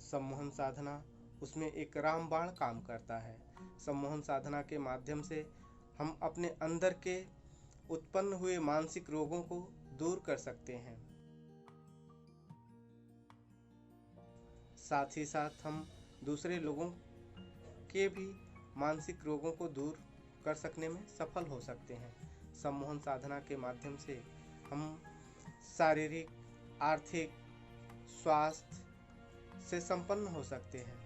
सम्मोहन साधना उसमें एक रामबाण काम करता है। सम्मोहन साधना के माध्यम से हम अपने अंदर के उत्पन्न हुए मानसिक रोगों को दूर कर सकते हैं। साथ ही साथ हम दूसरे लोगों के भी मानसिक रोगों को दूर कर सकने में सफल हो सकते हैं। सम्मोहन साधना के माध्यम से हम शारीरिक, आर्थिक, स्वास्थ्य से संपन्न हो सकते हैं।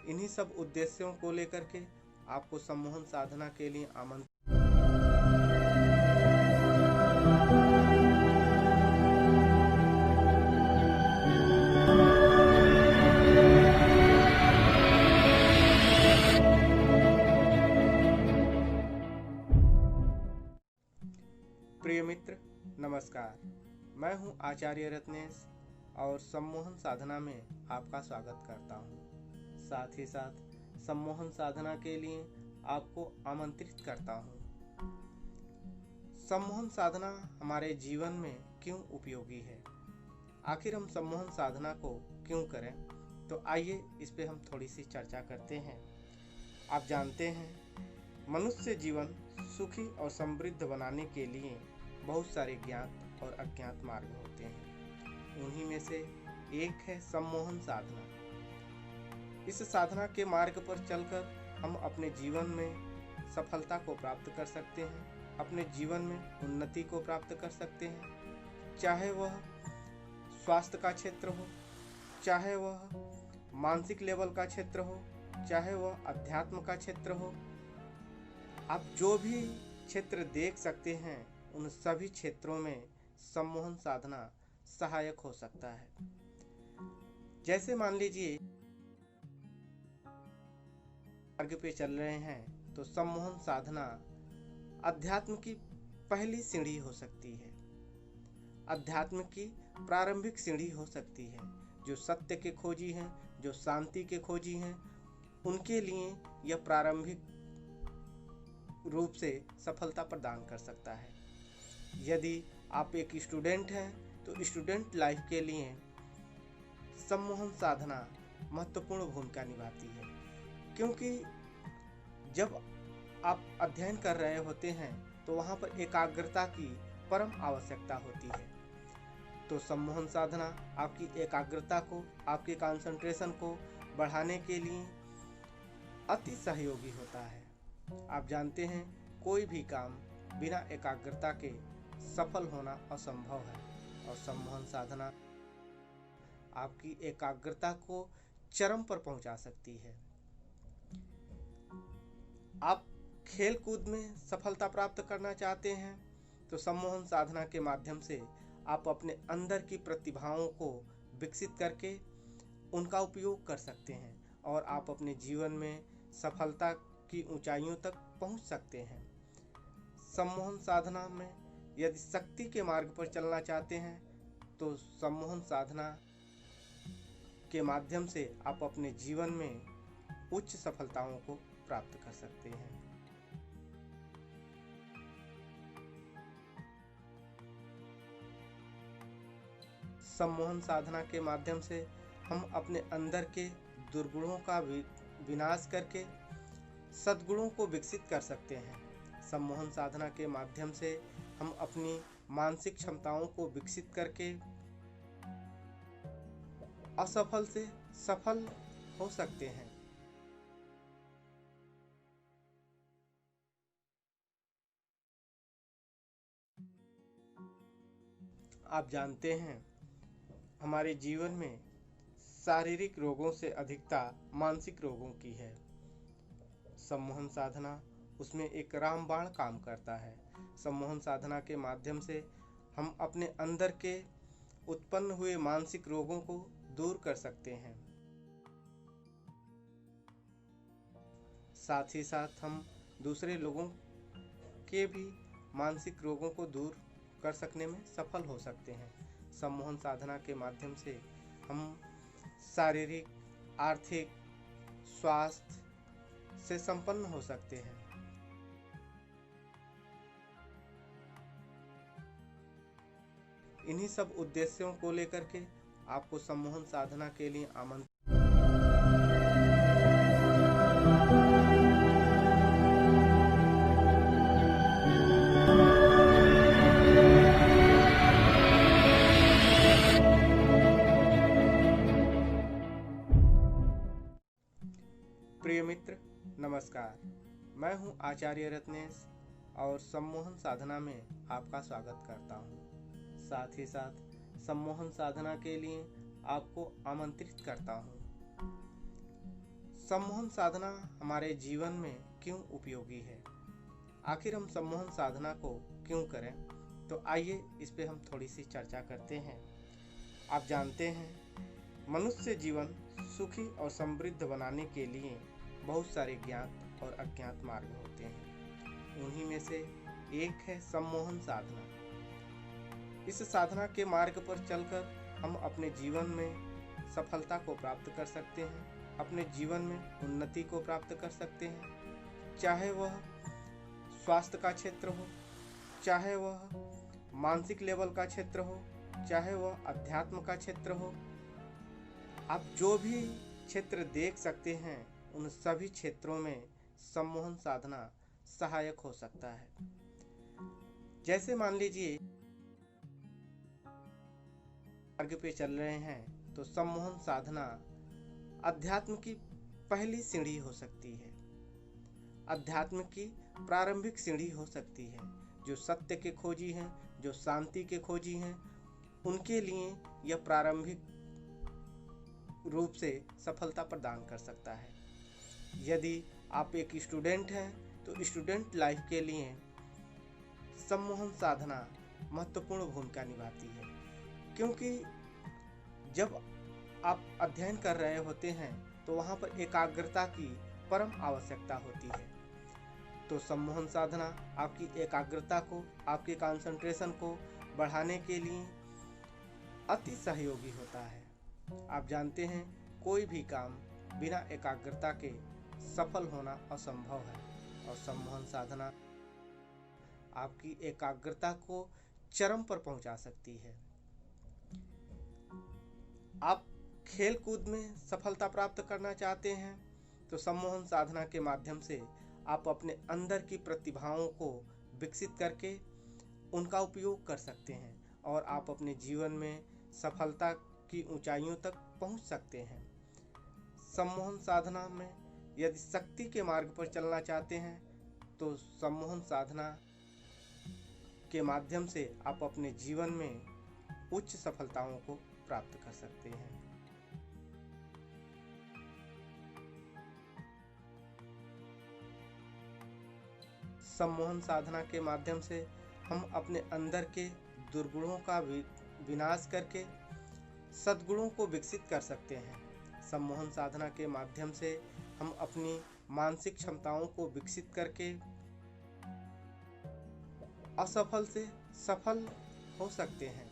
इन्हीं सब उद्देश्यों को लेकर के आपको सम्मोहन साधना के लिए आमंत्रित प्रिय मित्र, नमस्कार। मैं हूं आचार्य रत्नेश और सम्मोहन साधना में आपका स्वागत करता हूं। साथ ही साथ सम्मोहन साधना के लिए आपको आमंत्रित करता हूं। सम्मोहन साधना हमारे जीवन में क्यों उपयोगी है? आखिर हम सम्मोहन साधना को क्यों करें? तो आइए इस पे हम थोड़ी सी चर्चा करते हैं। आप जानते हैं, मनुष्य जीवन सुखी और समृद्ध बनाने के लिए बहुत सारे ज्ञात और अज्ञात मार्ग होते हैं। उन्हीं में से एक है सम्मोहन साधना। इस साधना के मार्ग पर चलकर हम अपने जीवन में सफलता को प्राप्त कर सकते हैं, अपने जीवन में उन्नति को प्राप्त कर सकते हैं। चाहे वह स्वास्थ्य का क्षेत्र हो, चाहे वह मानसिक लेवल का क्षेत्र हो, चाहे वह अध्यात्म का क्षेत्र हो, आप जो भी क्षेत्र देख सकते हैं उन सभी क्षेत्रों में सम्मोहन साधना सहायक हो सकता है। जैसे मान लीजिए मार्ग पे चल रहे हैं तो सम्मोहन साधना अध्यात्म की पहली सीढ़ी हो सकती है, अध्यात्म की प्रारंभिक सीढ़ी हो सकती है। जो सत्य के खोजी हैं, जो शांति के खोजी हैं, उनके लिए यह प्रारंभिक रूप से सफलता प्रदान कर सकता है। यदि आप एक स्टूडेंट हैं तो स्टूडेंट लाइफ के लिए सम्मोहन साधना महत्वपूर्ण भूमिका निभाती है, क्योंकि जब आप अध्ययन कर रहे होते हैं तो वहाँ पर एकाग्रता की परम आवश्यकता होती है। तो सम्मोहन साधना आपकी एकाग्रता को, आपके कंसंट्रेशन को बढ़ाने के लिए अति सहयोगी होता है। आप जानते हैं कोई भी काम बिना एकाग्रता के सफल होना असंभव है, और सम्मोहन साधना आपकी एकाग्रता को चरम पर पहुंचा सकती है। आप खेल कूद में सफलता प्राप्त करना चाहते हैं तो सम्मोहन साधना के माध्यम से आप अपने अंदर की प्रतिभाओं को विकसित करके उनका उपयोग कर सकते हैं और आप अपने जीवन में सफलता की ऊंचाइयों तक पहुंच सकते हैं। सम्मोहन साधना में यदि शक्ति के मार्ग पर चलना चाहते हैं तो सम्मोहन साधना के माध्यम से आप अपने जीवन में उच्च सफलताओं को प्राप्त कर सकते हैं। सम्मोहन साधना के माध्यम से हम अपने अंदर के दुर्गुणों का विनाश करके सद्गुणों को विकसित कर सकते हैं। सम्मोहन साधना के माध्यम से हम अपनी मानसिक क्षमताओं को विकसित करके असफल से सफल हो सकते हैं। आप जानते हैं हमारे जीवन में शारीरिक रोगों से अधिकता मानसिक रोगों की है। सम्मोहन साधना उसमें एक रामबाण काम करता है। सम्मोहन साधना के माध्यम से हम अपने अंदर के उत्पन्न हुए मानसिक रोगों को दूर कर सकते हैं। साथ ही साथ हम दूसरे लोगों के भी मानसिक रोगों को दूर कर सकने में सफल हो सकते हैं। सम्मोहन साधना के माध्यम से हम शारीरिक, आर्थिक, स्वास्थ्य से संपन्न हो सकते हैं। इन्हीं सब उद्देश्यों को लेकर के आपको सम्मोहन साधना के लिए आमंत्रित प्रिय मित्र, नमस्कार। मैं हूं आचार्य रत्नेश और सम्मोहन साधना में आपका स्वागत करता हूं। साथ ही साथ सम्मोहन साधना के लिए आपको आमंत्रित करता हूं। सम्मोहन साधना हमारे जीवन में क्यों उपयोगी है? आखिर हम सम्मोहन साधना को क्यों करें? तो आइए इस पे हम थोड़ी सी चर्चा करते हैं। आप जानते हैं मनुष्य जीवन सुखी और समृद्ध बनाने के लिए बहुत सारे ज्ञात और अज्ञात मार्ग होते हैं। उन्हीं में से एक है सम्मोहन साधना। इस साधना के मार्ग पर चलकर हम अपने जीवन में सफलता को प्राप्त कर सकते हैं, अपने जीवन में उन्नति को प्राप्त कर सकते हैं। चाहे वह स्वास्थ्य का क्षेत्र हो, चाहे वह मानसिक लेवल का क्षेत्र हो, चाहे वह अध्यात्म का क्षेत्र हो, आप जो भी क्षेत्र देख सकते हैं उन सभी क्षेत्रों में सम्मोहन साधना सहायक हो सकता है। जैसे मान लीजिए मार्ग पे चल रहे हैं तो सम्मोहन साधना अध्यात्म की पहली सीढ़ी हो सकती है। अध्यात्म की प्रारंभिक सीढ़ी हो सकती है। जो सत्य के खोजी हैं, जो शांति के खोजी हैं, उनके लिए यह प्रारंभिक रूप से सफलता प्रदान कर सकता है। यदि आप एक स्टूडेंट हैं तो स्टूडेंट लाइफ के लिए सम्मोहन साधना महत्वपूर्ण भूमिका निभाती है, क्योंकि जब आप अध्ययन कर रहे होते हैं तो वहाँ पर एकाग्रता की परम आवश्यकता होती है। तो सम्मोहन साधना आपकी एकाग्रता को, आपके कंसंट्रेशन को बढ़ाने के लिए अति सहयोगी होता है। आप जानते हैं कोई भी काम बिना एकाग्रता के सफल होना असंभव है, और सम्मोहन साधना आपकी एकाग्रता को चरम पर पहुंचा सकती है। आप खेल कूद में सफलता प्राप्त करना चाहते हैं तो सम्मोहन साधना के माध्यम से आप अपने अंदर की प्रतिभाओं को विकसित करके उनका उपयोग कर सकते हैं, और आप अपने जीवन में सफलता की ऊंचाइयों तक पहुंच सकते हैं। सम्मोहन साधना में यदि शक्ति के मार्ग पर चलना चाहते हैं तो सम्मोहन साधना के माध्यम से आप अपने जीवन में उच्च सफलताओं को प्राप्त कर सकते हैं। सम्मोहन साधना के माध्यम से हम अपने अंदर के दुर्गुणों का विनाश करके सद्गुणों को विकसित कर सकते हैं। सम्मोहन साधना के माध्यम से हम अपनी मानसिक क्षमताओं को विकसित करके असफल से सफल हो सकते हैं।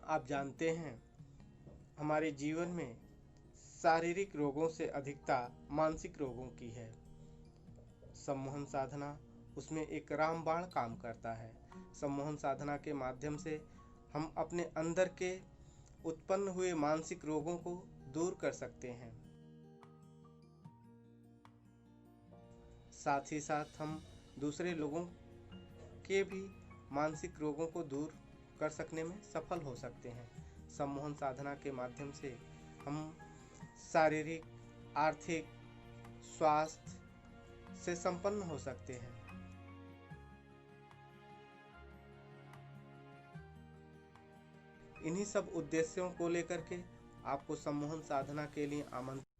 आप जानते हैं हमारे जीवन में शारीरिक रोगों से अधिकता मानसिक रोगों की है। सम्मोहन साधना उसमें एक रामबाण काम करता है। सम्मोहन साधना के माध्यम से हम अपने अंदर के उत्पन्न हुए मानसिक रोगों को दूर कर सकते हैं। साथ ही साथ हम दूसरे लोगों के भी मानसिक रोगों को दूर कर सकने में सफल हो सकते हैं। सम्मोहन साधना के माध्यम से हम शारीरिक, आर्थिक, स्वास्थ्य से संपन्न हो सकते हैं। इन्हीं सब उद्देश्यों को लेकर के आपको सम्मोहन साधना के लिए आमंत्रित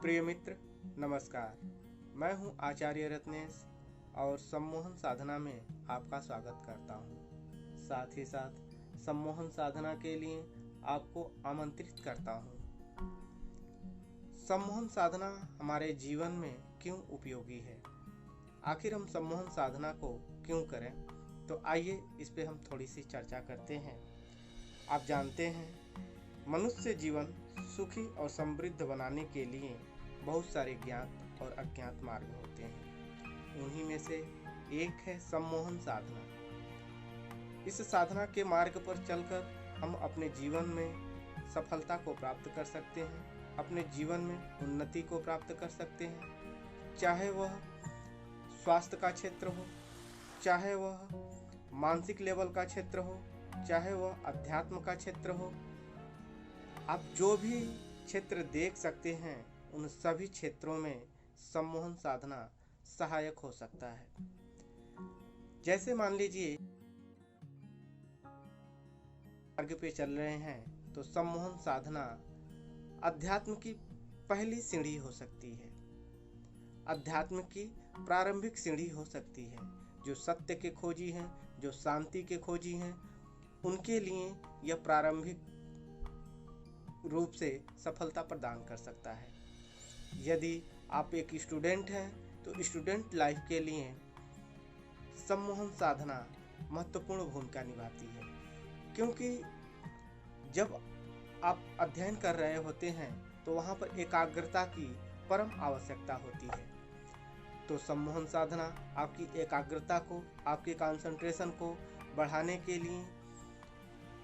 प्रिय मित्र, नमस्कार। मैं हूं आचार्य रत्नेश और सम्मोहन साधना में आपका स्वागत करता हूं। साथ ही साथ सम्मोहन साधना के लिए आपको आमंत्रित करता हूं। सम्मोहन साधना हमारे जीवन में क्यों उपयोगी है? आखिर हम सम्मोहन साधना को क्यों करें? तो आइए इस पे हम थोड़ी सी चर्चा करते हैं। आप जानते हैं मनुष्य जीवन सुखी और समृद्ध बनाने के लिए बहुत सारे ज्ञात और अज्ञात मार्ग होते हैं। उन्हीं में से एक है सम्मोहन साधना। इस साधना के मार्ग पर चलकर हम अपने जीवन में सफलता को प्राप्त कर सकते हैं, अपने जीवन में उन्नति को प्राप्त कर सकते हैं। चाहे वह स्वास्थ्य का क्षेत्र हो, चाहे वह मानसिक लेवल का क्षेत्र हो, चाहे वह अध्यात्म का क्षेत्र हो, आप जो भी क्षेत्र देख सकते हैं उन सभी क्षेत्रों में सम्मोहन साधना सहायक हो सकता है। जैसे मान लीजिए मार्ग पे चल रहे हैं तो सम्मोहन साधना अध्यात्म की पहली सीढ़ी हो सकती है। अध्यात्म की प्रारंभिक सीढ़ी हो सकती है। जो सत्य के खोजी हैं, जो शांति के खोजी हैं, उनके लिए यह प्रारंभिक रूप से सफलता प्रदान कर सकता है। यदि आप एक स्टूडेंट हैं तो स्टूडेंट लाइफ के लिए सम्मोहन साधना महत्वपूर्ण भूमिका निभाती है, क्योंकि जब आप अध्ययन कर रहे होते हैं तो वहाँ पर एकाग्रता की परम आवश्यकता होती है। तो सम्मोहन साधना आपकी एकाग्रता को, आपके कंसंट्रेशन को बढ़ाने के लिए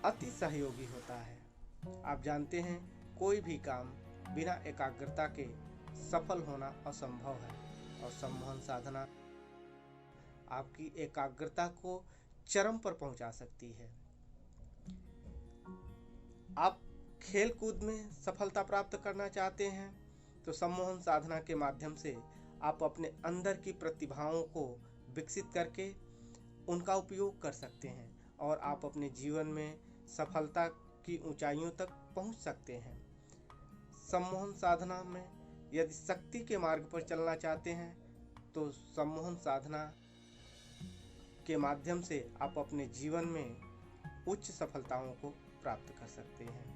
अति सहयोगी होता है। आप जानते हैं कोई भी काम बिना एकाग्रता के सफल होना असंभव है, और सम्मोहन साधना आपकी एकाग्रता को चरम पर पहुंचा सकती है। आप खेल कूद में सफलता प्राप्त करना चाहते हैं तो सम्मोहन साधना के माध्यम से आप अपने अंदर की प्रतिभाओं को विकसित करके उनका उपयोग कर सकते हैं, और आप अपने जीवन में सफलता की ऊंचाइयों तक पहुंच सकते हैं। सम्मोहन साधना में यदि शक्ति के मार्ग पर चलना चाहते हैं तो सम्मोहन साधना के माध्यम से आप अपने जीवन में उच्च सफलताओं को प्राप्त कर सकते हैं।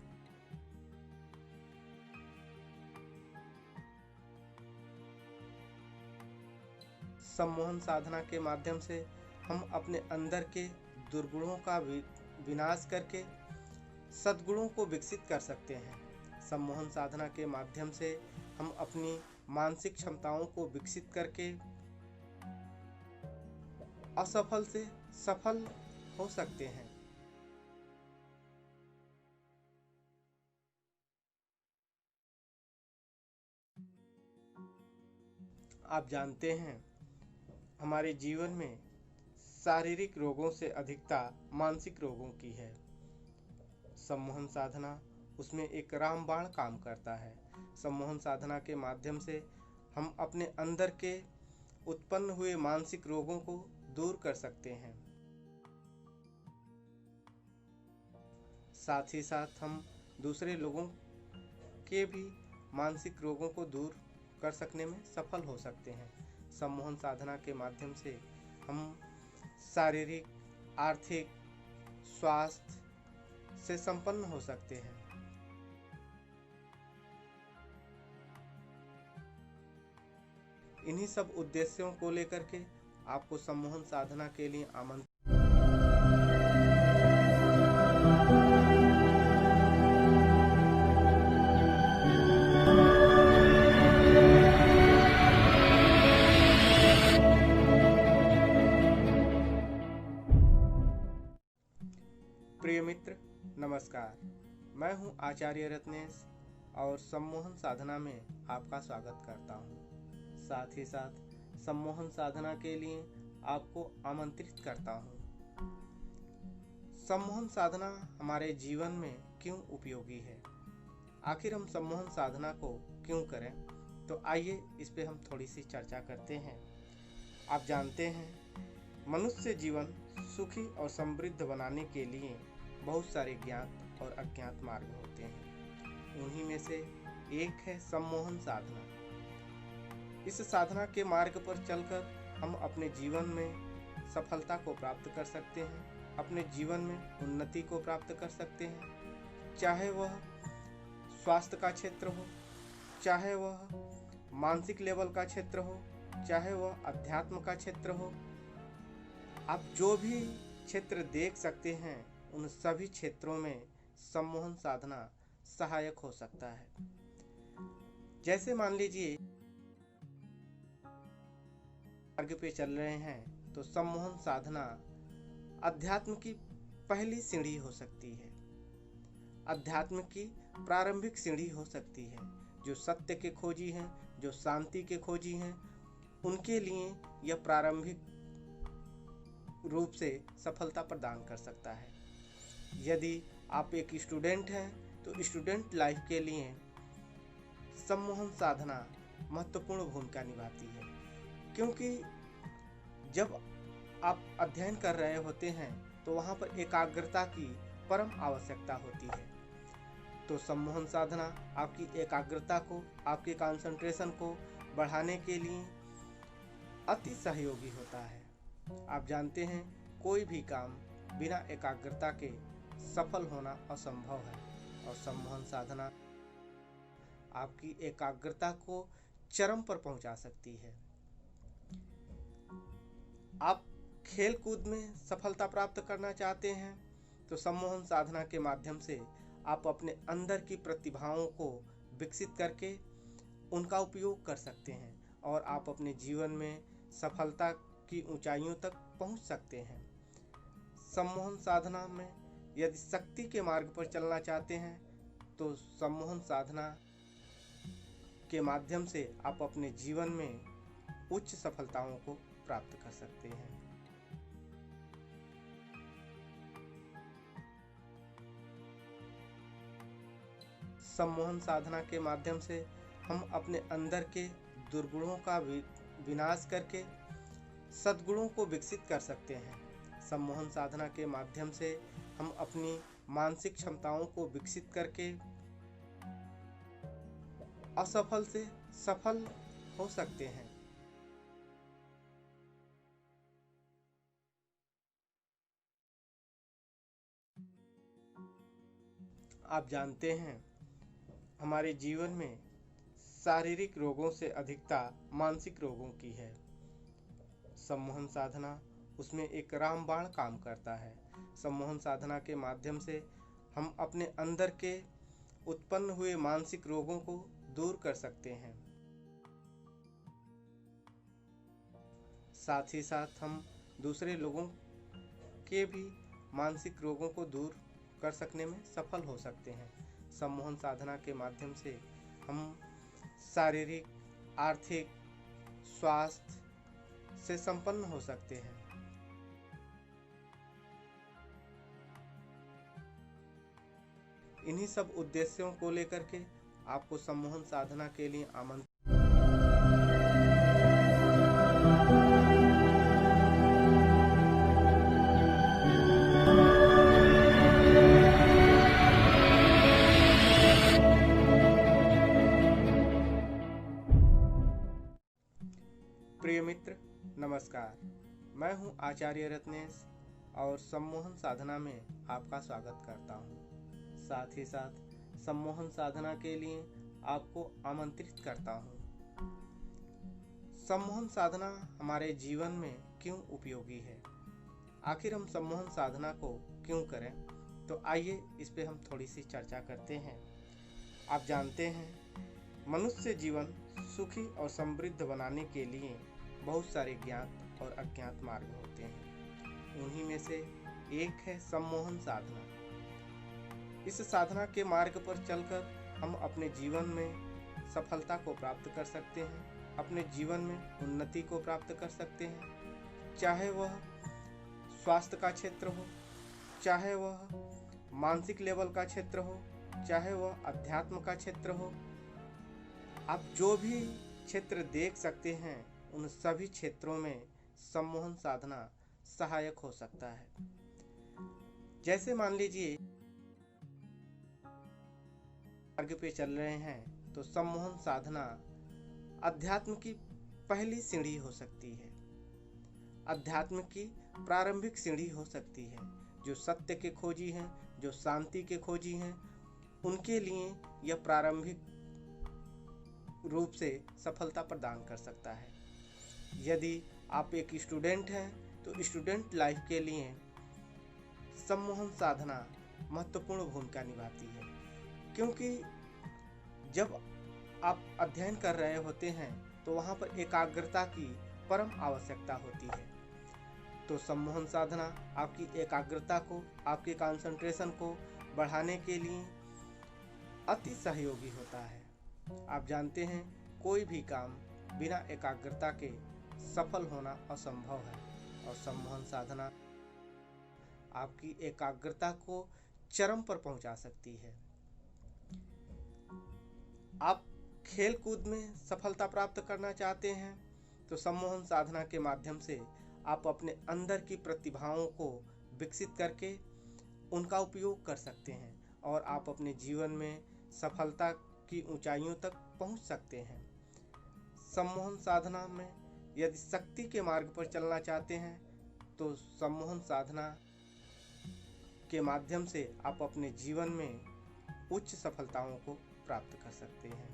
सम्मोहन साधना के माध्यम से हम अपने अंदर के दुर्गुणों का विनाश करके सद्गुणों को विकसित कर सकते हैं। सम्मोहन साधना के माध्यम से हम अपनी मानसिक क्षमताओं को विकसित करके असफल से सफल हो सकते हैं। आप जानते हैं हमारे जीवन में शारीरिक रोगों से अधिकता मानसिक रोगों की है। सम्मोहन साधना उसमें एक रामबाण काम करता है। सम्मोहन साधना के माध्यम से हम अपने अंदर के उत्पन्न हुए मानसिक रोगों को दूर कर सकते हैं। साथ ही साथ हम दूसरे लोगों के भी मानसिक रोगों को दूर कर सकने में सफल हो सकते हैं। सम्मोहन साधना के माध्यम से हम शारीरिक, आर्थिक, स्वास्थ्य से संपन्न हो सकते हैं। इन्हीं सब उद्देश्यों को लेकर के आपको सम्मोहन साधना के लिए आमंत्रित प्रिय मित्र, नमस्कार। मैं हूं आचार्य रत्नेश और सम्मोहन साधना में आपका स्वागत करता हूं। साथ ही साथ सम्मोहन साधना के लिए आपको आमंत्रित करता हूं। सम्मोहन साधना हमारे जीवन में क्यों उपयोगी है? आखिर हम सम्मोहन साधना को क्यों करें? तो आइए इस पे हम थोड़ी सी चर्चा करते हैं। आप जानते हैं मनुष्य जीवन सुखी और समृद्ध बनाने के लिए बहुत सारे ज्ञात और अज्ञात मार्ग होते हैं। उन्हीं में से एक है सम्मोहन साधना। इस साधना के मार्ग पर चलकर हम अपने जीवन में सफलता को प्राप्त कर सकते हैं, अपने जीवन में उन्नति को प्राप्त कर सकते हैं। चाहे वह स्वास्थ्य का क्षेत्र हो, चाहे वह मानसिक लेवल का क्षेत्र हो, चाहे वह अध्यात्म का क्षेत्र हो। आप जो भी क्षेत्र देख सकते हैं उन सभी क्षेत्रों में सम्मोहन साधना सहायक हो सकता है। जैसे मान लीजिए मार्ग पे चल रहे हैं तो सम्मोहन साधना अध्यात्म की पहली सीढ़ी हो सकती है, अध्यात्म की प्रारंभिक सीढ़ी हो सकती है। जो सत्य के खोजी हैं, जो शांति के खोजी हैं, उनके लिए यह प्रारंभिक रूप से सफलता प्रदान कर सकता है। यदि आप एक स्टूडेंट हैं तो स्टूडेंट लाइफ के लिए सम्मोहन साधना महत्वपूर्ण भूमिका निभाती है, क्योंकि जब आप अध्ययन कर रहे होते हैं तो वहाँ पर एकाग्रता की परम आवश्यकता होती है। तो सम्मोहन साधना आपकी एकाग्रता को, आपके कंसंट्रेशन को बढ़ाने के लिए अति सहयोगी होता है। आप जानते हैं कोई भी काम बिना एकाग्रता के सफल होना असंभव है, और सम्मोहन साधना आपकी एकाग्रता को चरम पर पहुंचा सकती है। आप खेल कूद में सफलता प्राप्त करना चाहते हैं तो सम्मोहन साधना के माध्यम से आप अपने अंदर की प्रतिभाओं को विकसित करके उनका उपयोग कर सकते हैं, और आप अपने जीवन में सफलता की ऊंचाइयों तक पहुंच सकते हैं। सम्मोहन साधना में यदि शक्ति के मार्ग पर चलना चाहते हैं तो सम्मोहन साधना के माध्यम से आप अपने जीवन में उच्च सफलताओं को प्राप्त कर सकते हैं। सम्मोहन साधना के माध्यम से हम अपने अंदर के दुर्गुणों का विनाश करके सद्गुणों को विकसित कर सकते हैं। सम्मोहन साधना के माध्यम से हम अपनी मानसिक क्षमताओं को विकसित करके असफल से सफल हो सकते हैं। आप जानते हैं हमारे जीवन में शारीरिक रोगों से अधिकता मानसिक रोगों की है। सम्मोहन साधना उसमें एक रामबाण काम करता है। सम्मोहन साधना के माध्यम से हम अपने अंदर के उत्पन्न हुए मानसिक रोगों को दूर कर सकते हैं। साथ ही साथ हम दूसरे लोगों के भी मानसिक रोगों को दूर कर सकने में सफल हो सकते हैं। सम्मोहन साधना के माध्यम से हम शारीरिक, आर्थिक, स्वास्थ्य से संपन्न हो सकते हैं। इन्हीं सब उद्देश्यों को लेकर के आपको सम्मोहन साधना के लिए आमंत्रित। प्रिय मित्र, नमस्कार। मैं हूं आचार्य रत्नेश और सम्मोहन साधना में आपका स्वागत करता हूं। साथ ही साथ सम्मोहन साधना के लिए आपको आमंत्रित करता हूं। सम्मोहन साधना हमारे जीवन में क्यों उपयोगी है? आखिर हम सम्मोहन साधना को क्यों करें? तो आइए इस पे हम थोड़ी सी चर्चा करते हैं। आप जानते हैं मनुष्य जीवन सुखी और समृद्ध बनाने के लिए बहुत सारे ज्ञात और अज्ञात मार्ग होते हैं। उन्हीं में से एक है सम्मोहन साधना। इस साधना के मार्ग पर चलकर हम अपने जीवन में सफलता को प्राप्त कर सकते हैं, अपने जीवन में उन्नति को प्राप्त कर सकते हैं। चाहे वह स्वास्थ्य का क्षेत्र हो, चाहे वह मानसिक लेवल का क्षेत्र हो, चाहे वह अध्यात्म का क्षेत्र हो। आप जो भी क्षेत्र देख सकते हैं उन सभी क्षेत्रों में सम्मोहन साधना सहायक हो सकता है। जैसे मान लीजिए मार्ग पे चल रहे हैं तो सम्मोहन साधना अध्यात्म की पहली सीढ़ी हो सकती है, अध्यात्म की प्रारंभिक सीढ़ी हो सकती है। जो सत्य के खोजी हैं, जो शांति के खोजी हैं, उनके लिए यह प्रारंभिक रूप से सफलता प्रदान कर सकता है। यदि आप एक स्टूडेंट हैं तो स्टूडेंट लाइफ के लिए सम्मोहन साधना महत्वपूर्ण भूमिका निभाती है, क्योंकि जब आप अध्ययन कर रहे होते हैं तो वहाँ पर एकाग्रता की परम आवश्यकता होती है। तो सम्मोहन साधना आपकी एकाग्रता को, आपके कंसंट्रेशन को बढ़ाने के लिए अति सहयोगी होता है। आप जानते हैं कोई भी काम बिना एकाग्रता के सफल होना असंभव है, और सम्मोहन साधना आपकी एकाग्रता को चरम पर पहुंचा सकती है। आप खेल कूद में सफलता प्राप्त करना चाहते हैं तो सम्मोहन साधना के माध्यम से आप अपने अंदर की प्रतिभाओं को विकसित करके उनका उपयोग कर सकते हैं और आप अपने जीवन में सफलता की ऊंचाइयों तक पहुंच सकते हैं। सम्मोहन साधना में यदि शक्ति के मार्ग पर चलना चाहते हैं तो सम्मोहन साधना के माध्यम से आप अपने जीवन में उच्च सफलताओं को प्राप्त कर सकते हैं।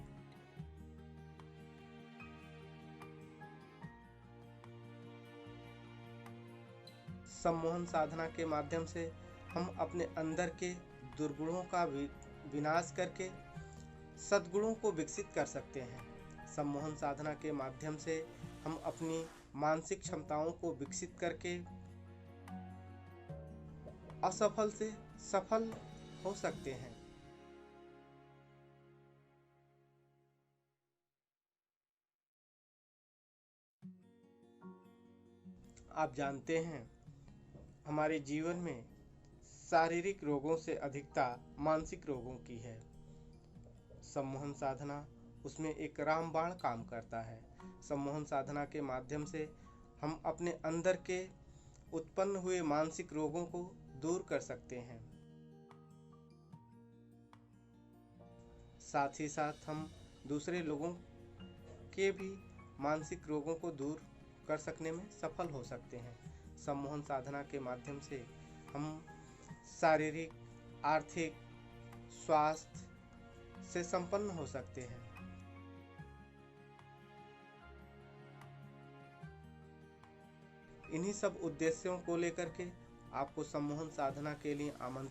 सम्मोहन साधना के माध्यम से हम अपने अंदर के दुर्गुणों का विनाश करके सद्गुणों को विकसित कर सकते हैं। सम्मोहन साधना के माध्यम से हम अपनी मानसिक क्षमताओं को विकसित करके असफल से सफल हो सकते हैं। आप जानते हैं, हमारे जीवन में शारीरिक रोगों से अधिकता मानसिक रोगों की है। सम्मोहन साधना उसमें एक रामबाण काम करता है। सम्मोहन साधना के माध्यम से हम अपने अंदर के उत्पन्न हुए मानसिक रोगों को दूर कर सकते हैं। साथ ही साथ हम दूसरे लोगों के भी मानसिक रोगों को दूर कर सकने में सफल हो सकते हैं। सम्मोहन साधना के माध्यम से हम शारीरिक, आर्थिक, स्वास्थ्य से संपन्न हो सकते हैं। इन्हीं सब उद्देश्यों को लेकर के आपको सम्मोहन साधना के लिए आमंत्रित